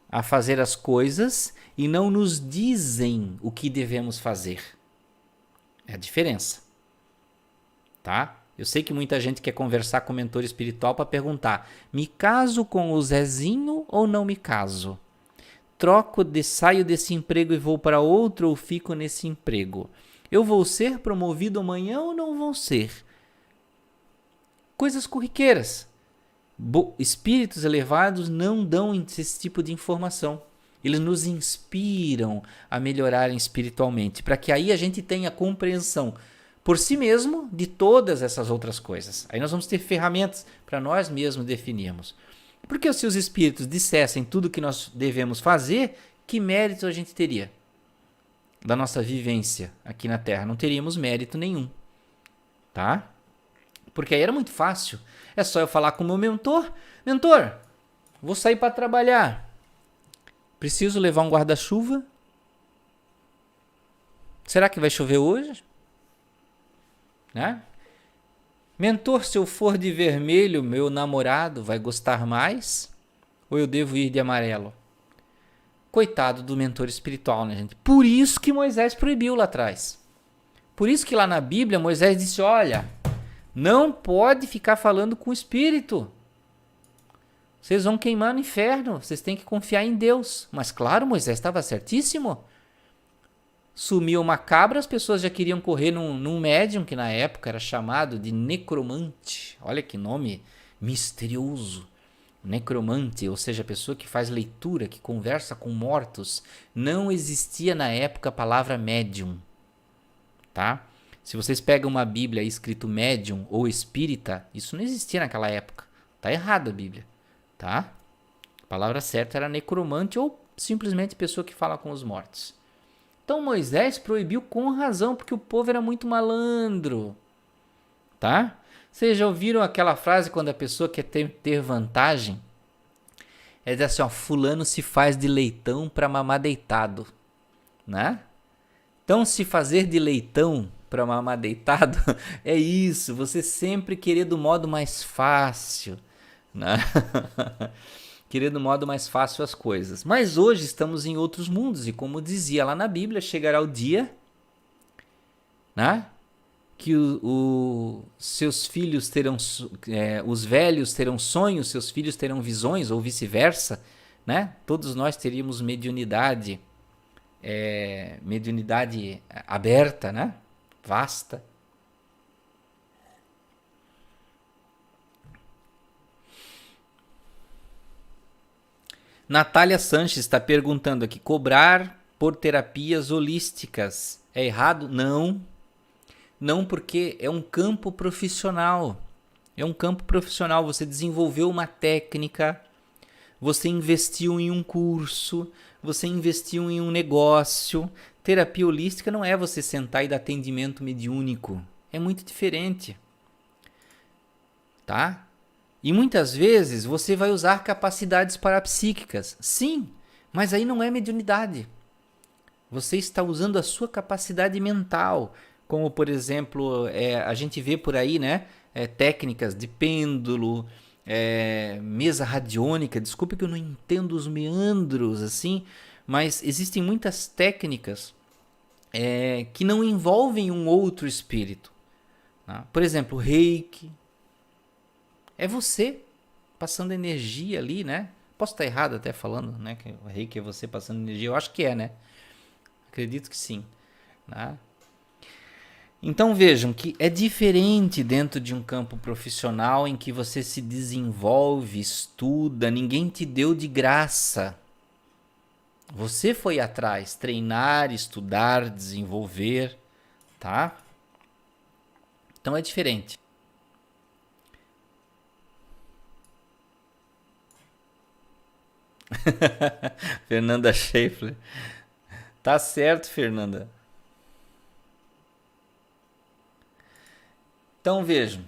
[SPEAKER 1] a fazer as coisas e não nos dizem o que devemos fazer. É a diferença. Tá? Eu sei que muita gente quer conversar com o mentor espiritual para perguntar: me caso com o Zezinho ou não me caso? Saio desse emprego e vou para outro ou fico nesse emprego? Eu vou ser promovido amanhã ou não vou ser? Coisas corriqueiras. Espíritos elevados não dão esse tipo de informação. Eles nos inspiram a melhorarem espiritualmente, para que aí a gente tenha compreensão por si mesmo de todas essas outras coisas. Aí nós vamos ter ferramentas para nós mesmos definirmos. Porque se os espíritos dissessem tudo o que nós devemos fazer, que mérito a gente teria da nossa vivência aqui na Terra? Não teríamos mérito nenhum, tá? Porque aí era muito fácil. É só eu falar com o meu mentor: mentor, vou sair para trabalhar. Preciso levar um guarda-chuva? Será que vai chover hoje? Né? Mentor, se eu for de vermelho, meu namorado vai gostar mais? Ou eu devo ir de amarelo? Coitado do mentor espiritual, né, gente? Por isso que Moisés proibiu lá atrás. Por isso que lá na Bíblia Moisés disse: olha, não pode ficar falando com o espírito. Vocês vão queimar no inferno. Vocês têm que confiar em Deus. Mas claro, Moisés estava certíssimo. Sumiu uma cabra, as pessoas já queriam correr num médium que na época era chamado de necromante. Olha que nome misterioso. Necromante, ou seja, a pessoa que faz leitura, que conversa com mortos. Não existia na época a palavra médium, tá? Se vocês pegam uma Bíblia escrito médium ou espírita, isso não existia naquela época. Tá errado a Bíblia, tá? A palavra certa era necromante ou simplesmente pessoa que fala com os mortos. Então Moisés proibiu com razão, porque o povo era muito malandro, tá? Vocês já ouviram aquela frase quando a pessoa quer ter vantagem? É dizer assim, ó, fulano se faz de leitão para mamar deitado, né? Então se fazer de leitão para mamar deitado. É isso, você sempre querer do modo mais fácil, né? Querer do modo mais fácil as coisas. Mas hoje estamos em outros mundos e como dizia lá na Bíblia, chegará o dia, né? Que seus filhos terão, os velhos terão sonhos, seus filhos terão visões ou vice-versa, né? Todos nós teríamos mediunidade, mediunidade aberta, né? Vasta. Natália Sanches está perguntando aqui: cobrar por terapias holísticas é errado? Não. Não, porque é um campo profissional. É um campo profissional. Você desenvolveu uma técnica, você investiu em um curso, você investiu em um negócio. Terapia holística não é você sentar e dar atendimento mediúnico. É muito diferente. Tá? E muitas vezes você vai usar capacidades parapsíquicas. Sim, mas aí não é mediunidade. Você está usando a sua capacidade mental. Como, por exemplo, a gente vê por aí, né? Técnicas de pêndulo, mesa radiônica. Desculpe que eu não entendo os meandros, assim, mas existem muitas técnicas que não envolvem um outro espírito. Tá? Por exemplo, reiki. É você passando energia ali, né? Posso estar errado até falando, né? Que o reiki é você passando energia. Eu acho que é, né? Acredito que sim. Né? Então vejam que é diferente dentro de um campo profissional em que você se desenvolve, estuda, ninguém te deu de graça. Você foi atrás, treinar, estudar, desenvolver, tá? Então é diferente. Fernanda Schaeffler. Tá certo, Fernanda. Então vejam.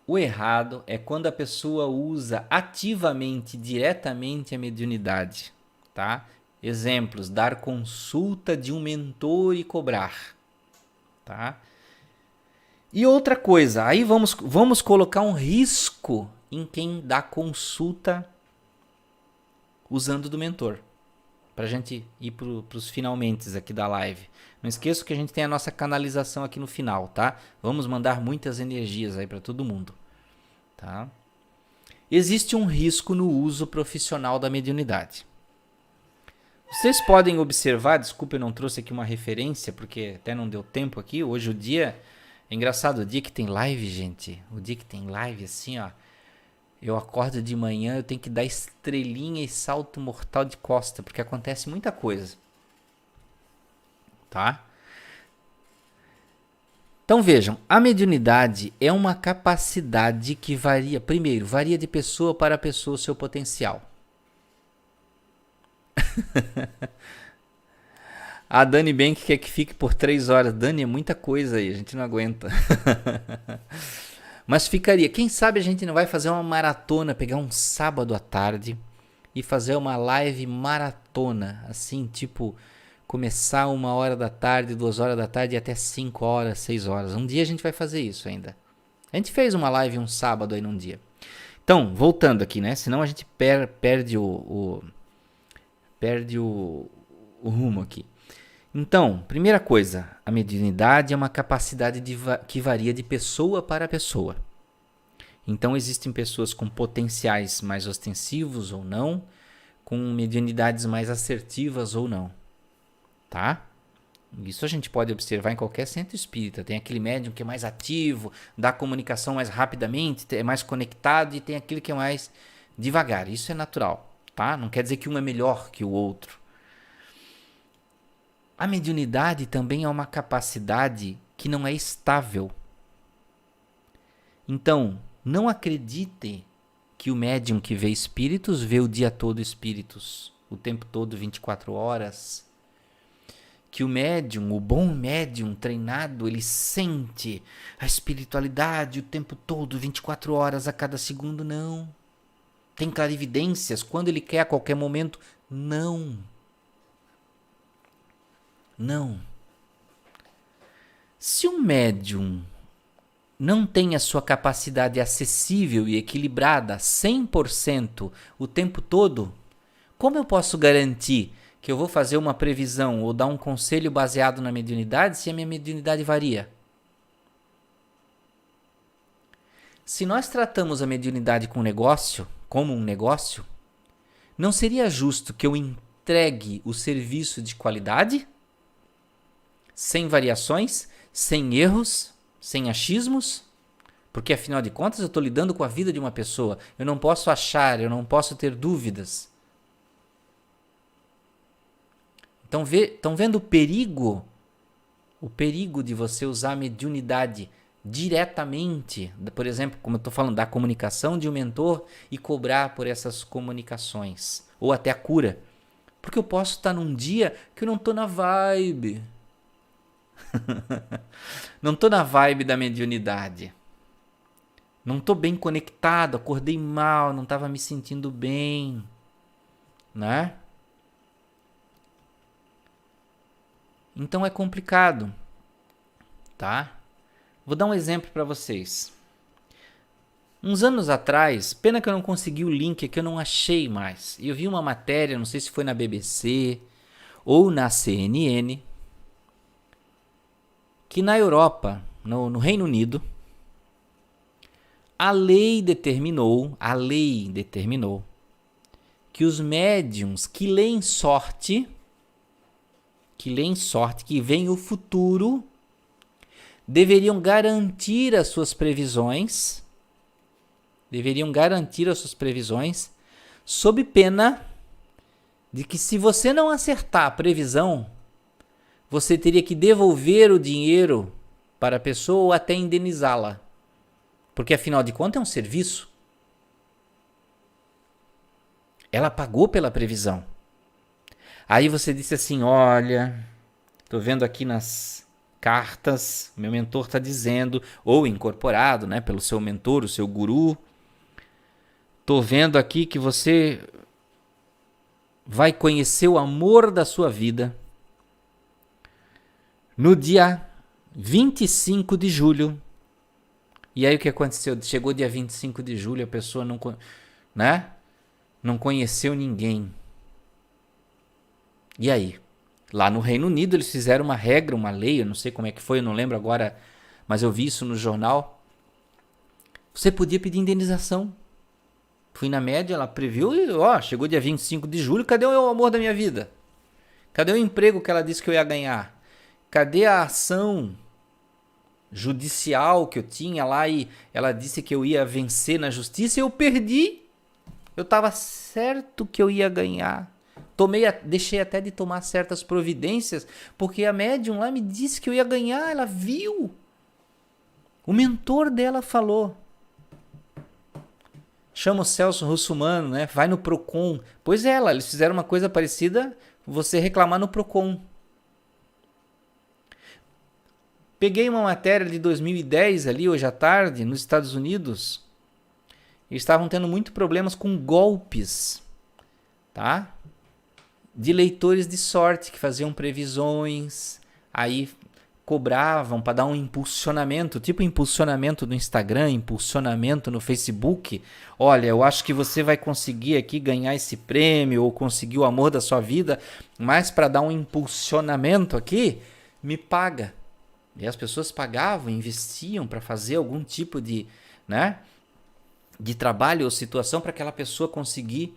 [SPEAKER 1] O errado é quando a pessoa usa ativamente, diretamente a mediunidade, tá? Exemplos: dar consulta de um mentor e cobrar, tá? E outra coisa, aí vamos colocar um risco em quem dá consulta usando do mentor. Pra gente ir pros finalmentes aqui da live. Não esqueça que a gente tem a nossa canalização aqui no final, tá? Vamos mandar muitas energias aí para todo mundo, tá? Existe um risco no uso profissional da mediunidade. Vocês podem observar, desculpa, eu não trouxe aqui uma referência, porque até não deu tempo aqui. Hoje o dia, é engraçado, o dia que tem live, gente, o dia que tem live assim, ó, eu acordo de manhã, eu tenho que dar estrelinha e salto mortal de costa, porque acontece muita coisa. Tá? Então vejam, a mediunidade é uma capacidade que varia, primeiro, varia de pessoa para pessoa o seu potencial. A Dani Bank quer que fique por 3 horas. Dani, é muita coisa aí, a gente não aguenta. Mas ficaria, quem sabe a gente não vai fazer uma maratona, pegar um sábado à tarde e fazer uma live maratona, assim, tipo, começar 1 hora da tarde, 2 horas da tarde e até 5 horas, 6 horas. Um dia a gente vai fazer isso ainda. A gente fez uma live um sábado aí num dia. Então, voltando aqui, né? Senão a gente perde o rumo aqui. Então, primeira coisa, a mediunidade é uma capacidade que varia de pessoa para pessoa. Então, existem pessoas com potenciais mais ostensivos ou não, com mediunidades mais assertivas ou não, tá? Isso a gente pode observar em qualquer centro espírita. Tem aquele médium que é mais ativo, dá comunicação mais rapidamente, é mais conectado, e tem aquele que é mais devagar. Isso é natural, tá? Não quer dizer que um é melhor que o outro. A mediunidade também é uma capacidade que não é estável. Então, não acredite que o médium que vê espíritos vê o dia todo espíritos, o tempo todo, 24 horas. Que o médium, o bom médium treinado, ele sente a espiritualidade o tempo todo, 24 horas a cada segundo, não. Tem clarividências quando ele quer a qualquer momento, não. Não. Se um médium não tem a sua capacidade acessível e equilibrada 100% o tempo todo, como eu posso garantir que eu vou fazer uma previsão ou dar um conselho baseado na mediunidade se a minha mediunidade varia? Se nós tratamos a mediunidade como um negócio, não seria justo que eu entregue o serviço de qualidade, sem variações, sem erros, sem achismos? Porque afinal de contas eu estou lidando com a vida de uma pessoa. Eu não posso achar, eu não posso ter dúvidas. Estão vendo o perigo? O perigo de você usar a mediunidade diretamente, por exemplo, como eu estou falando, da comunicação de um mentor e cobrar por essas comunicações. Ou até a cura. Porque eu posso estar num dia que eu não estou na vibe. Não estou na vibe da mediunidade. Não estou bem conectado, acordei mal, não estava me sentindo bem. Né? Então é complicado, tá? Vou dar um exemplo para vocês. Uns anos atrás, pena que eu não consegui o link aqui, eu não achei mais. Eu vi uma matéria, não sei se foi na BBC ou na CNN, que na Europa, no Reino Unido, a lei determinou que os médiums que leem sorte, que veem o futuro, deveriam garantir as suas previsões, sob pena de que, se você não acertar a previsão, você teria que devolver o dinheiro para a pessoa ou até indenizá-la. Porque afinal de contas é um serviço. Ela pagou pela previsão. Aí você disse assim, olha, estou vendo aqui nas cartas, meu mentor está dizendo, ou incorporado, né, pelo seu mentor, o seu guru, estou vendo aqui que você vai conhecer o amor da sua vida no dia 25 de julho. E aí o que aconteceu? Chegou dia 25 de julho, a pessoa não conheceu ninguém. E aí? Lá no Reino Unido eles fizeram uma regra, uma lei, eu não sei como é que foi, eu não lembro agora, mas eu vi isso no jornal. Você podia pedir indenização. Fui na média, ela previu e chegou dia 25 de julho, cadê o amor da minha vida? Cadê o emprego que ela disse que eu ia ganhar? Cadê a ação judicial que eu tinha lá e ela disse que eu ia vencer na justiça e eu perdi? Eu estava certo que eu ia ganhar. Deixei até de tomar certas providências, porque a médium lá me disse que eu ia ganhar, ela viu. O mentor dela falou. Chama o Celso Russomano, né? Vai no Procon. Pois é, eles fizeram uma coisa parecida, você reclamar no Procon. Peguei uma matéria de 2010 ali, hoje à tarde, nos Estados Unidos. Eles estavam tendo muito problemas com golpes, tá? De leitores de sorte que faziam previsões, aí cobravam para dar um impulsionamento, tipo impulsionamento do Instagram, impulsionamento no Facebook. Olha, eu acho que você vai conseguir aqui ganhar esse prêmio ou conseguir o amor da sua vida, mas para dar um impulsionamento aqui, me paga. E as pessoas pagavam, investiam para fazer algum tipo de trabalho ou situação para aquela pessoa conseguir.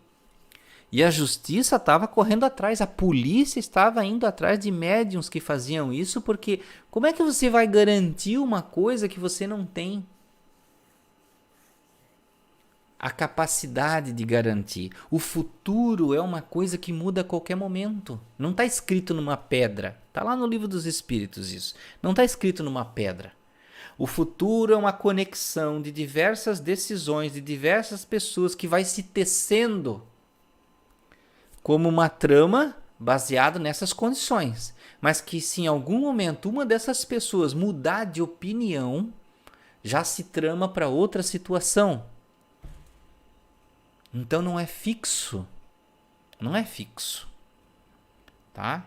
[SPEAKER 1] E a justiça estava correndo atrás, a polícia estava indo atrás de médiuns que faziam isso, porque como é que você vai garantir uma coisa que você não tem a capacidade de garantir? O futuro é uma coisa que muda a qualquer momento. Não está escrito numa pedra. Está lá no Livro dos Espíritos isso. Não está escrito numa pedra. O futuro é uma conexão de diversas decisões, de diversas pessoas que vai se tecendo como uma trama baseada nessas condições. Mas que se em algum momento uma dessas pessoas mudar de opinião, já se trama para outra situação. Então não é fixo. Não é fixo. Tá?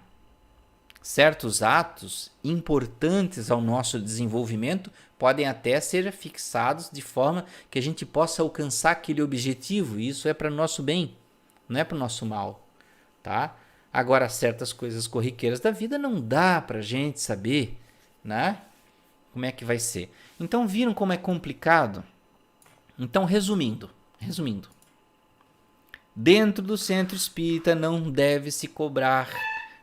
[SPEAKER 1] Certos atos importantes ao nosso desenvolvimento podem até ser fixados de forma que a gente possa alcançar aquele objetivo, e isso é para o nosso bem, não é para o nosso mal, tá? Agora, certas coisas corriqueiras da vida não dá para a gente saber, né? Como é que vai ser. Então, viram como é complicado? Então, resumindo, dentro do centro espírita não deve se cobrar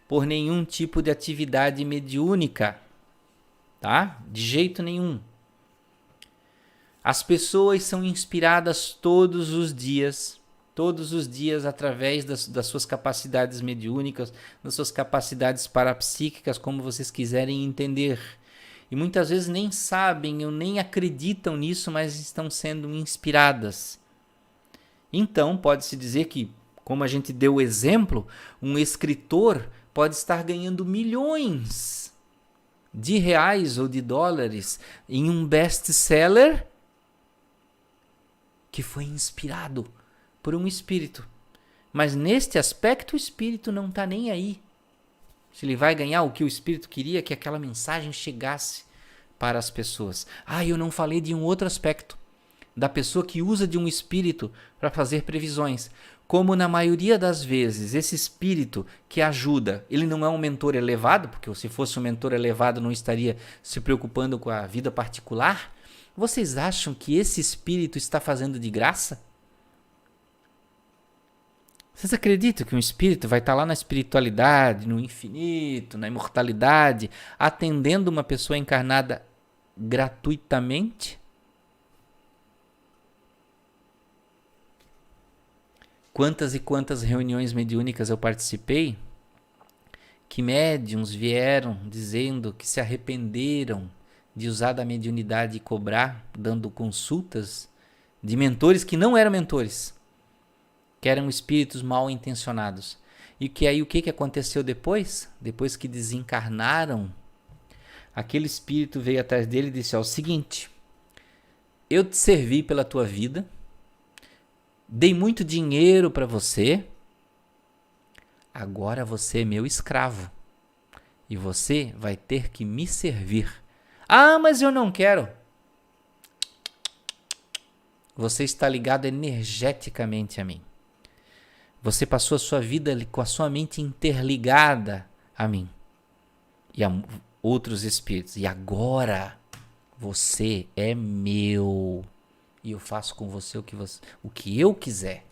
[SPEAKER 1] por nenhum tipo de atividade mediúnica, tá? De jeito nenhum. As pessoas são inspiradas todos os dias, através das suas capacidades mediúnicas, das suas capacidades parapsíquicas, como vocês quiserem entender. E muitas vezes nem sabem ou nem acreditam nisso, mas estão sendo inspiradas. Então, pode-se dizer que, como a gente deu o exemplo, um escritor pode estar ganhando milhões de reais ou de dólares em um best-seller que foi inspirado por um espírito. Mas neste aspecto o espírito não está nem aí. Se ele vai ganhar o que o espírito queria, que aquela mensagem chegasse para as pessoas. Eu não falei de um outro aspecto, da pessoa que usa de um espírito para fazer previsões. Como na maioria das vezes esse espírito que ajuda, ele não é um mentor elevado, porque se fosse um mentor elevado não estaria se preocupando com a vida particular. Vocês acham que esse espírito está fazendo de graça? Vocês acreditam que um espírito vai estar lá na espiritualidade, no infinito, na imortalidade, atendendo uma pessoa encarnada gratuitamente? Quantas e quantas reuniões mediúnicas eu participei, que médiuns vieram dizendo que se arrependeram de usar da mediunidade e cobrar, dando consultas de mentores que não eram mentores, que eram espíritos mal intencionados. E que aí o que aconteceu depois? Depois que desencarnaram, aquele espírito veio atrás dele e disse: o seguinte, eu te servi pela tua vida, dei muito dinheiro para você, agora você é meu escravo e você vai ter que me servir. Mas eu não quero. Você está ligado energeticamente a mim. Você passou a sua vida com a sua mente interligada a mim e a outros espíritos. E agora você é meu. E eu faço com você o que eu quiser.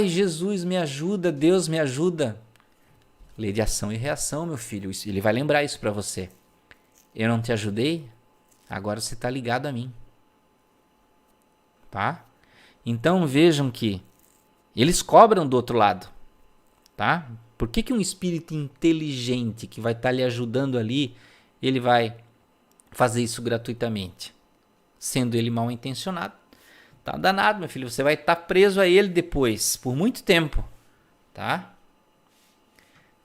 [SPEAKER 1] Jesus me ajuda, Deus me ajuda. Lei de ação e reação, meu filho. Ele vai lembrar isso para você. Eu não te ajudei? Agora você está ligado a mim. Tá? Então vejam que eles cobram do outro lado. Tá? Por que um espírito inteligente que vai estar lhe ajudando ali, ele vai fazer isso gratuitamente? Sendo ele mal intencionado. Tá danado, meu filho. Você vai estar preso a ele depois, por muito tempo. Tá?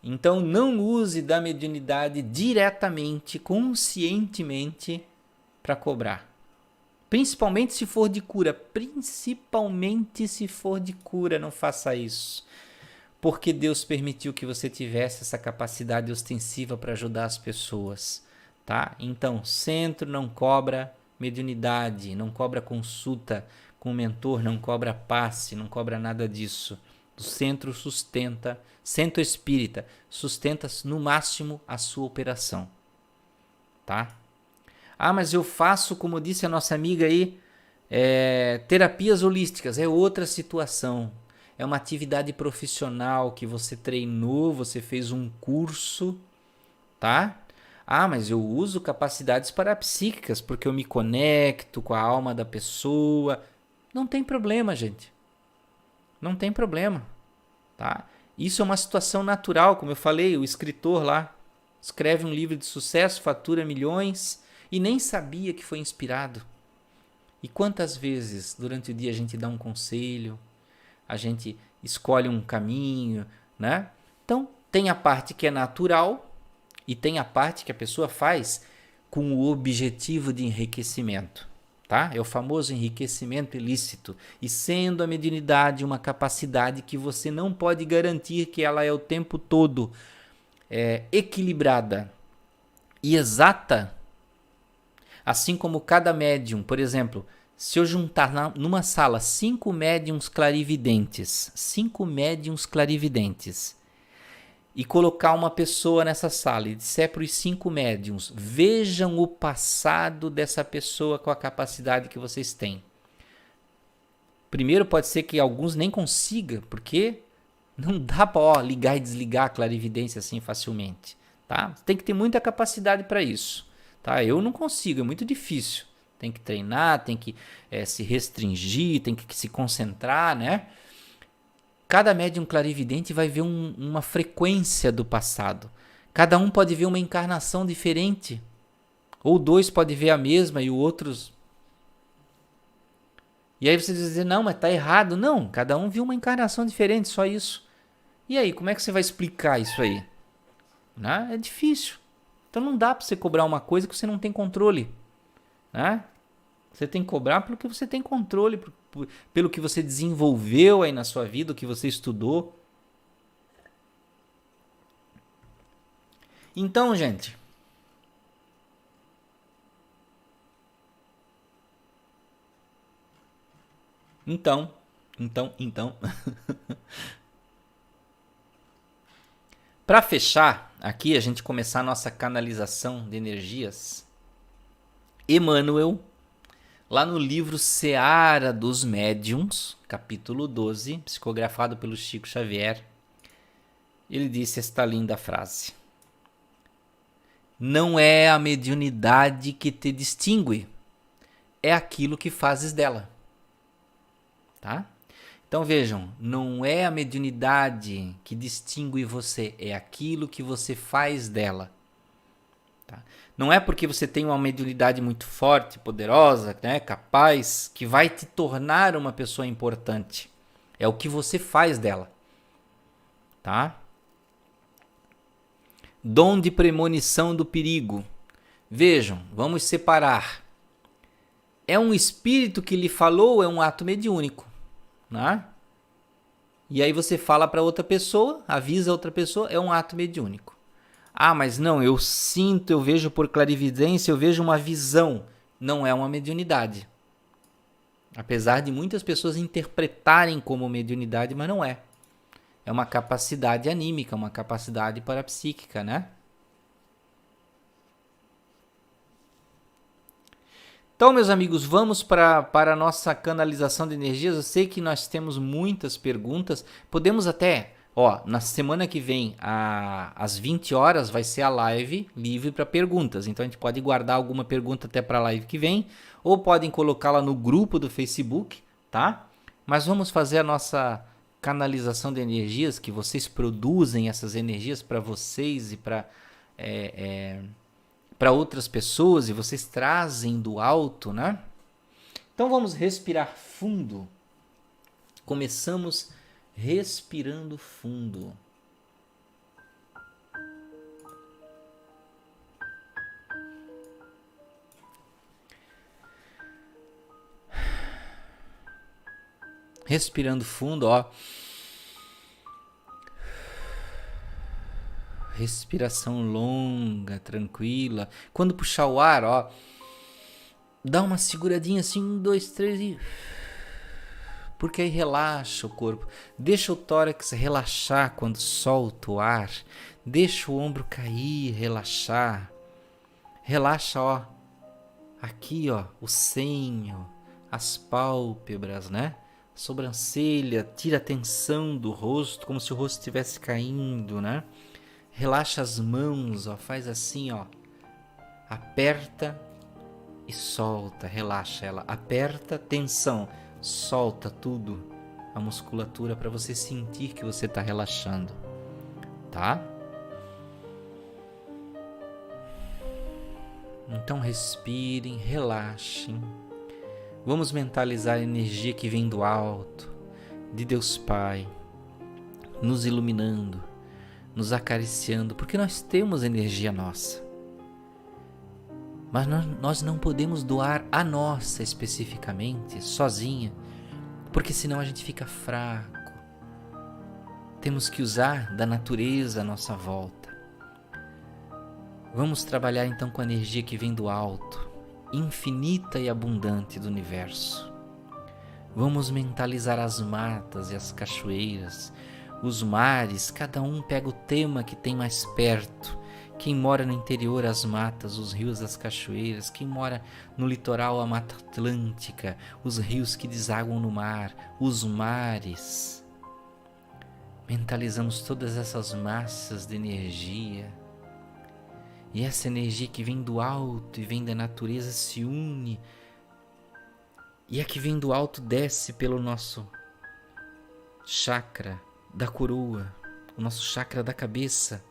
[SPEAKER 1] Então não use da mediunidade diretamente, conscientemente, para cobrar. Principalmente se for de cura. Não faça isso. Porque Deus permitiu que você tivesse essa capacidade ostensiva para ajudar as pessoas. Tá? Então, centro não cobra mediunidade, não cobra consulta com o mentor, não cobra passe, não cobra nada disso. O centro centro espírita, sustenta no máximo a sua operação. Tá? Mas eu faço, como disse a nossa amiga aí, terapias holísticas, é outra situação. É uma atividade profissional que você treinou, você fez um curso, tá? Mas eu uso capacidades parapsíquicas porque eu me conecto com a alma da pessoa. Não tem problema, gente. Não tem problema, tá? Isso é uma situação natural, como eu falei, o escritor lá escreve um livro de sucesso, fatura milhões e nem sabia que foi inspirado. E quantas vezes durante o dia a gente dá um conselho, a gente escolhe um caminho, né? Então, tem a parte que é natural e tem a parte que a pessoa faz com o objetivo de enriquecimento, tá? É o famoso enriquecimento ilícito. E sendo a mediunidade uma capacidade que você não pode garantir que ela é o tempo todo equilibrada e exata, assim como cada médium, por exemplo, se eu juntar numa sala 5 médiums clarividentes, e colocar uma pessoa nessa sala e disser para os 5 médiums, vejam o passado dessa pessoa com a capacidade que vocês têm. Primeiro pode ser que alguns nem consigam, porque não dá para ligar e desligar a clarividência assim facilmente. Tá? Tem que ter muita capacidade para isso. Tá? Eu não consigo, é muito difícil. Tem que treinar, tem que se restringir, tem que se concentrar, né? Cada médium clarividente vai ver uma frequência do passado. Cada um pode ver uma encarnação diferente. Ou 2 pode ver a mesma e o outros... E aí você diz, não, mas tá errado. Não, cada um viu uma encarnação diferente, só isso. E aí, como é que você vai explicar isso aí? Né? É difícil. Então não dá para você cobrar uma coisa que você não tem controle. Né? Você tem que cobrar pelo que você tem controle, pelo que você desenvolveu aí na sua vida, o que você estudou. Então, gente, então, para fechar aqui, a gente começar a nossa canalização de energias, Emmanuel, lá no livro Seara dos Médiuns, capítulo 12, psicografado pelo Chico Xavier, ele disse esta linda frase: não é a mediunidade que te distingue, é aquilo que fazes dela. Tá? Então vejam, não é a mediunidade que distingue você, é aquilo que você faz dela. Tá? Não é porque você tem uma mediunidade muito forte, poderosa, né, capaz, que vai te tornar uma pessoa importante. É o que você faz dela. Tá? Dom de premonição do perigo. Vejam, vamos separar. É um espírito que lhe falou ou é um ato mediúnico? Né? E aí você fala para outra pessoa, avisa outra pessoa, é um ato mediúnico. Ah, mas não, eu sinto, eu vejo por clarividência, eu vejo uma visão. Não é uma mediunidade. Apesar de muitas pessoas interpretarem como mediunidade, mas não é. É uma capacidade anímica, uma capacidade parapsíquica, né? Então, meus amigos, vamos para a nossa canalização de energias. Eu sei que nós temos muitas perguntas. Podemos até, na semana que vem, às 20 horas, vai ser a live livre para perguntas. Então, a gente pode guardar alguma pergunta até para a live que vem, ou podem colocá-la no grupo do Facebook, tá? Mas vamos fazer a nossa canalização de energias, que vocês produzem essas energias para vocês e para outras pessoas, e vocês trazem do alto, né? Então vamos respirar fundo. Começamos respirando fundo. Respirando fundo, Respiração longa, tranquila. Quando puxar o ar, dá uma seguradinha assim, 1, 2, 3 e... Porque aí relaxa o corpo. Deixa o tórax relaxar quando solta o ar. Deixa o ombro cair, relaxar. Relaxa, aqui, o senho, as pálpebras, né? Sobrancelha, tira a tensão do rosto, como se o rosto estivesse caindo, né? Relaxa as mãos, faz assim, aperta e solta, relaxa ela, aperta, tensão, solta tudo, a musculatura para você sentir que você está relaxando, tá? Então respirem, relaxem, vamos mentalizar a energia que vem do alto, de Deus Pai, nos iluminando, nos acariciando, porque nós temos energia nossa. Mas nós não podemos doar a nossa especificamente, sozinha, porque senão a gente fica fraco. Temos que usar da natureza à nossa volta. Vamos trabalhar então com a energia que vem do alto, infinita e abundante do universo. Vamos mentalizar as matas e as cachoeiras, os mares, cada um pega o tema que tem mais perto. Quem mora no interior, as matas, os rios, as cachoeiras. Quem mora no litoral, a Mata Atlântica, os rios que desaguam no mar, os mares. Mentalizamos todas essas massas de energia. E essa energia que vem do alto e vem da natureza se une. E a que vem do alto desce pelo nosso chakra da coroa, o nosso chakra da cabeça,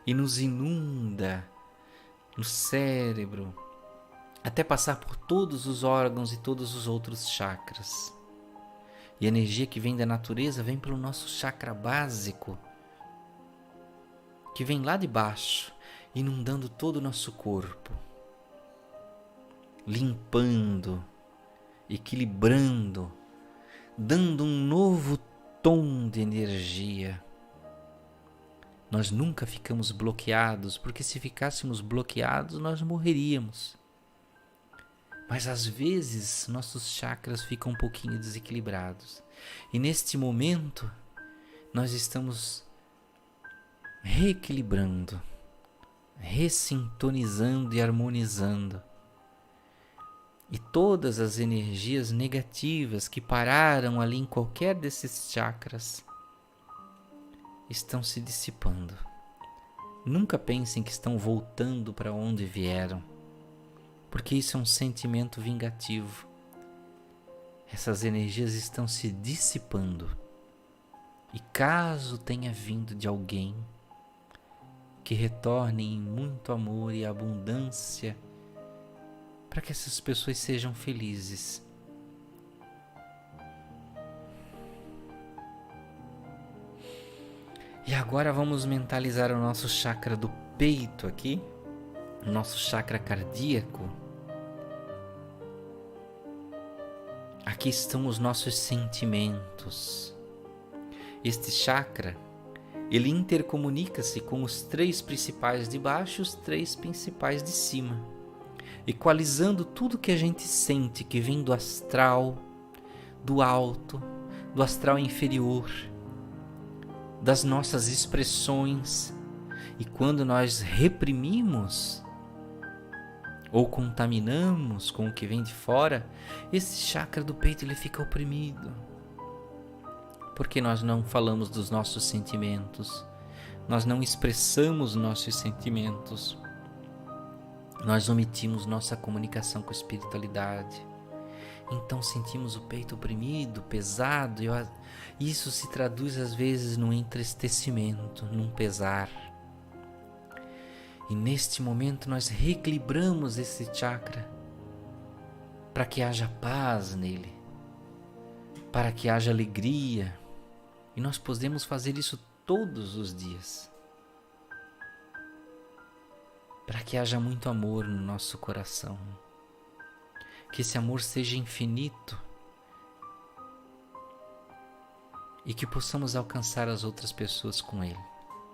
[SPEAKER 1] e nos inunda no cérebro, até passar por todos os órgãos e todos os outros chakras. E a energia que vem da natureza vem pelo nosso chakra básico, que vem lá de baixo, inundando todo o nosso corpo, limpando, equilibrando, dando um novo tom de energia. Nós nunca ficamos bloqueados, porque se ficássemos bloqueados, nós morreríamos. Mas às vezes nossos chakras ficam um pouquinho desequilibrados. E neste momento, nós estamos reequilibrando, ressintonizando e harmonizando. E todas as energias negativas que pararam ali em qualquer desses chakras estão se dissipando. Nunca pensem que estão voltando para onde vieram, porque isso é um sentimento vingativo. Essas energias estão se dissipando. E caso tenha vindo de alguém, que retorne em muito amor e abundância, para que essas pessoas sejam felizes. E agora vamos mentalizar o nosso chakra do peito aqui, o nosso chakra cardíaco. Aqui estão os nossos sentimentos. Este chakra, ele intercomunica-se com os 3 principais de baixo e os 3 principais de cima, equalizando tudo que a gente sente que vem do astral, do alto, do astral inferior, das nossas expressões. E quando nós reprimimos ou contaminamos com o que vem de fora, esse chakra do peito ele fica oprimido. Porque nós não falamos dos nossos sentimentos, nós não expressamos nossos sentimentos, nós omitimos nossa comunicação com a espiritualidade. Então sentimos o peito oprimido, pesado, e isso se traduz às vezes num entristecimento, num pesar. E neste momento nós reequilibramos esse chakra para que haja paz nele, para que haja alegria. E nós podemos fazer isso todos os dias, para que haja muito amor no nosso coração, que esse amor seja infinito e que possamos alcançar as outras pessoas com ele,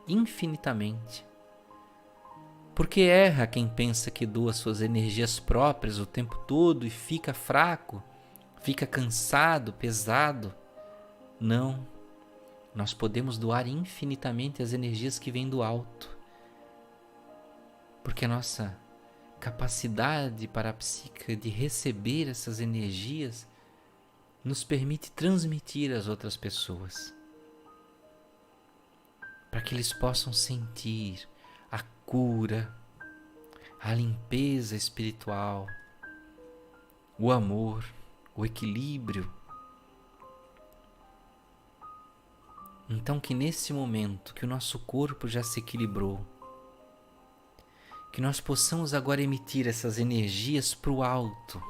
[SPEAKER 1] infinitamente. Porque erra quem pensa que doa suas energias próprias o tempo todo e fica fraco, fica cansado, pesado. Não, nós podemos doar infinitamente as energias que vêm do alto, porque a nossa capacidade parapsíquica de receber essas energias nos permite transmitir às outras pessoas, para que eles possam sentir a cura, a limpeza espiritual, o amor, o equilíbrio. Então que nesse momento que o nosso corpo já se equilibrou, que nós possamos agora emitir essas energias para o alto,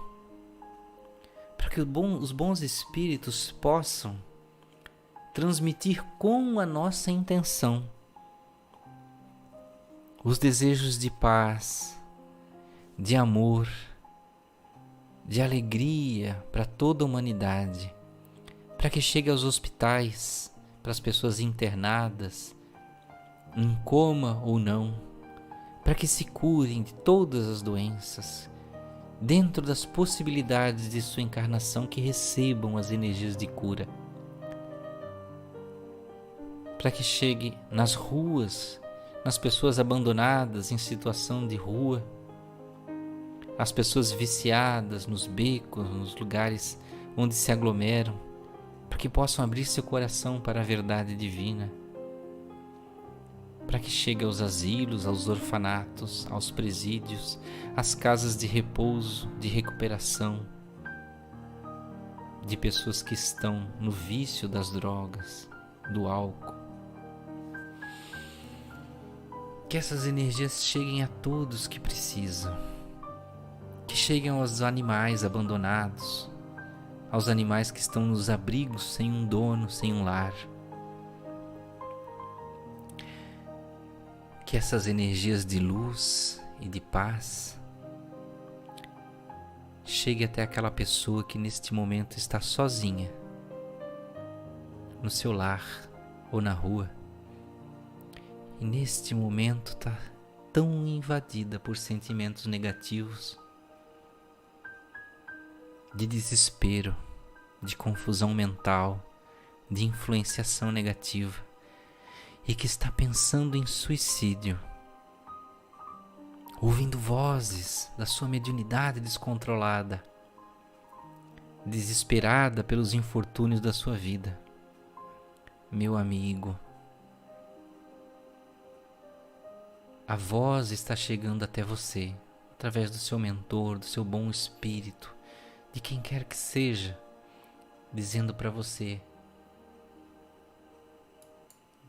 [SPEAKER 1] para que os bons espíritos possam transmitir com a nossa intenção os desejos de paz, de amor, de alegria para toda a humanidade, para que chegue aos hospitais, para as pessoas internadas, em coma ou não, para que se curem de todas as doenças, dentro das possibilidades de sua encarnação, que recebam as energias de cura, para que chegue nas ruas, nas pessoas abandonadas em situação de rua, as pessoas viciadas nos becos, nos lugares onde se aglomeram, para que possam abrir seu coração para a verdade divina, para que chegue aos asilos, aos orfanatos, aos presídios, às casas de repouso, de recuperação, de pessoas que estão no vício das drogas, do álcool. Que essas energias cheguem a todos que precisam, que cheguem aos animais abandonados, aos animais que estão nos abrigos sem um dono, sem um lar. Que essas energias de luz e de paz cheguem até aquela pessoa que neste momento está sozinha, no seu lar ou na rua, e neste momento está tão invadida por sentimentos negativos, de desespero, de confusão mental, de influenciação negativa, e que está pensando em suicídio, ouvindo vozes da sua mediunidade descontrolada, desesperada pelos infortúnios da sua vida. Meu amigo, a voz está chegando até você, através do seu mentor, do seu bom espírito, de quem quer que seja, dizendo para você: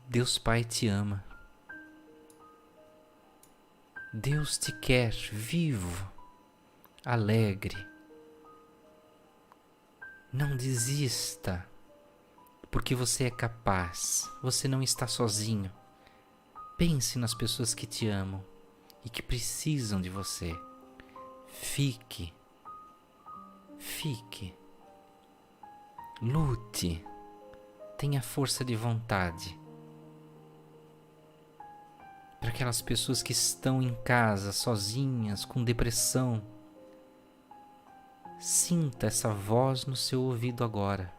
[SPEAKER 1] Deus Pai te ama. Deus te quer vivo, alegre. Não desista, porque você é capaz, você não está sozinho. Pense nas pessoas que te amam e que precisam de você. Fique, lute, tenha força de vontade. Para aquelas pessoas que estão em casa, sozinhas, com depressão, sinta essa voz no seu ouvido agora,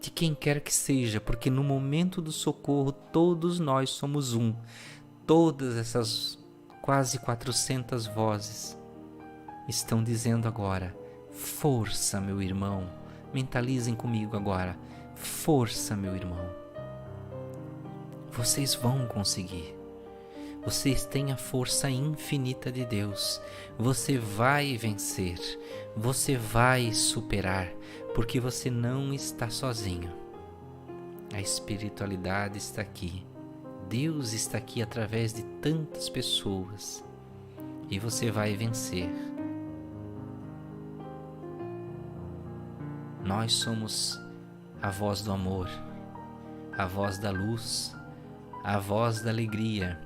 [SPEAKER 1] de quem quer que seja, porque no momento do socorro todos nós somos um. Todas essas quase 400 vozes estão dizendo agora: força, meu irmão. Mentalizem comigo agora: força, meu irmão. Vocês vão conseguir. Vocês têm a força infinita de Deus. Você vai vencer. Você vai superar, porque você não está sozinho. A espiritualidade está aqui. Deus está aqui através de tantas pessoas. E você vai vencer. Nós somos a voz do amor, a voz da luz, a voz da alegria.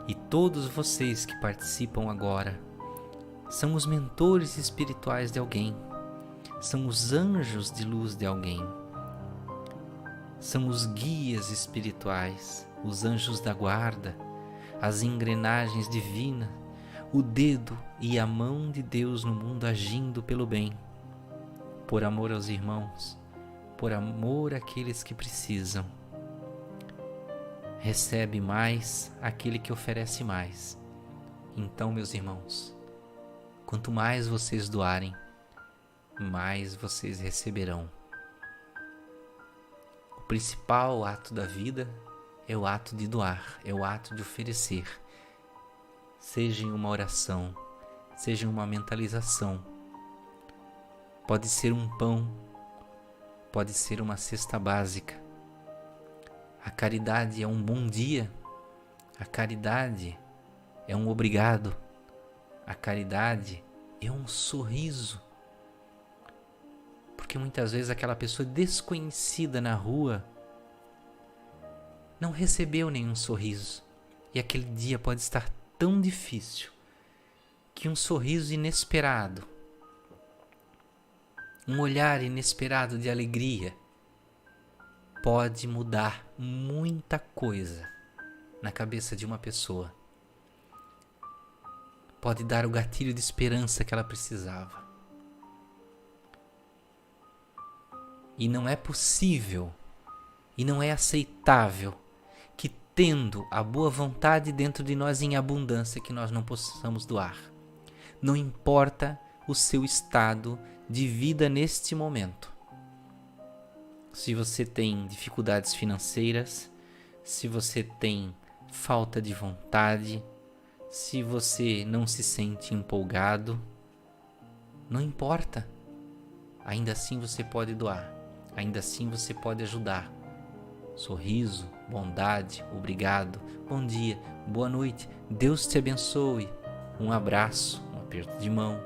[SPEAKER 1] E todos vocês que participam agora são os mentores espirituais de alguém, são os anjos de luz de alguém, são os guias espirituais, os anjos da guarda, as engrenagens divinas, o dedo e a mão de Deus no mundo agindo pelo bem, por amor aos irmãos, por amor àqueles que precisam. Recebe mais aquele que oferece mais. Então, meus irmãos, quanto mais vocês doarem, mais vocês receberão. O principal ato da vida é o ato de doar, é o ato de oferecer. Seja em uma oração, seja em uma mentalização. Pode ser um pão, pode ser uma cesta básica. A caridade é um bom dia, a caridade é um obrigado, a caridade é um sorriso. Porque muitas vezes aquela pessoa desconhecida na rua não recebeu nenhum sorriso, e aquele dia pode estar tão difícil que um sorriso inesperado, um olhar inesperado de alegria pode mudar muita coisa na cabeça de uma pessoa. pode dar o gatilho de esperança que ela precisava. E não é possível, e não é aceitável que, tendo a boa vontade dentro de nós em abundância, que nós não possamos doar. Não importa o seu estado de vida neste momento. Se você tem dificuldades financeiras, se você tem falta de vontade, se você não se sente empolgado, não importa. Ainda assim você pode doar. Ainda assim você pode ajudar. Sorriso, bondade, obrigado, bom dia, boa noite, Deus te abençoe, um abraço, um aperto de mão.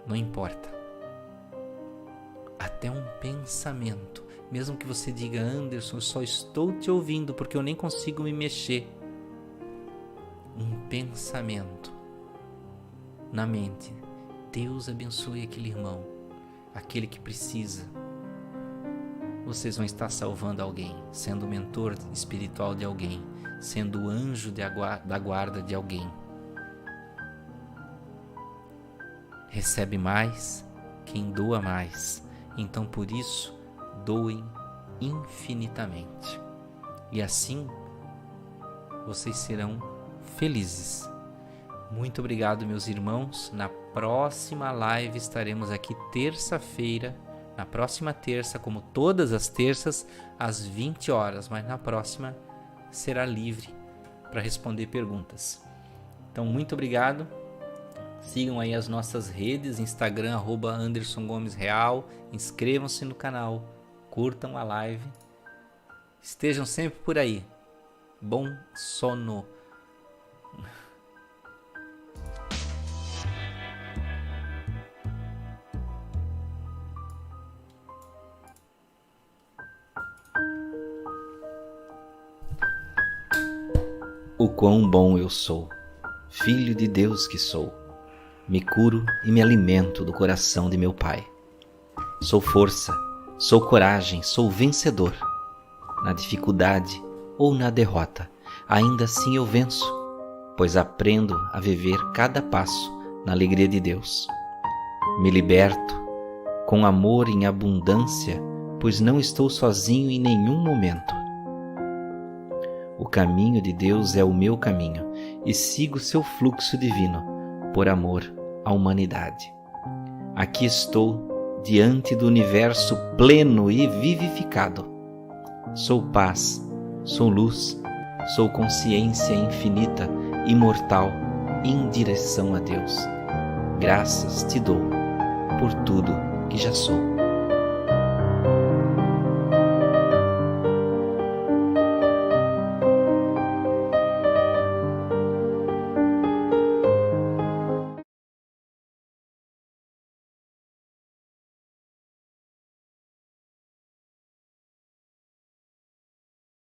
[SPEAKER 1] Não importa. Até um pensamento, mesmo que você diga: Anderson, eu só estou te ouvindo porque eu nem consigo me mexer. Um pensamento na mente: Deus abençoe aquele irmão, aquele que precisa. Vocês vão estar salvando alguém, sendo o mentor espiritual de alguém, sendo o anjo da guarda de alguém. Recebe mais quem doa mais. Então, por isso, doem infinitamente. E assim, vocês serão felizes. Muito obrigado, meus irmãos. Na próxima live estaremos aqui terça-feira. Na próxima terça, como todas as terças, às 20 horas. Mas na próxima será livre para responder perguntas. Então, muito obrigado. Sigam aí as nossas redes, Instagram, @AndersonGomesReal. Inscrevam-se no canal, curtam a live. Estejam sempre por aí. Bom sono. O quão bom eu sou, filho de Deus que sou. Me curo e me alimento do coração de meu Pai. Sou força, sou coragem, sou vencedor. Na dificuldade ou na derrota, ainda assim eu venço, pois aprendo a viver cada passo na alegria de Deus. Me liberto com amor em abundância, pois não estou sozinho em nenhum momento. O caminho de Deus é o meu caminho e sigo seu fluxo divino por amor à humanidade. Aqui estou diante do universo pleno e vivificado. Sou paz, sou luz, sou consciência infinita, imortal, em direção a Deus. Graças te dou por tudo que já sou.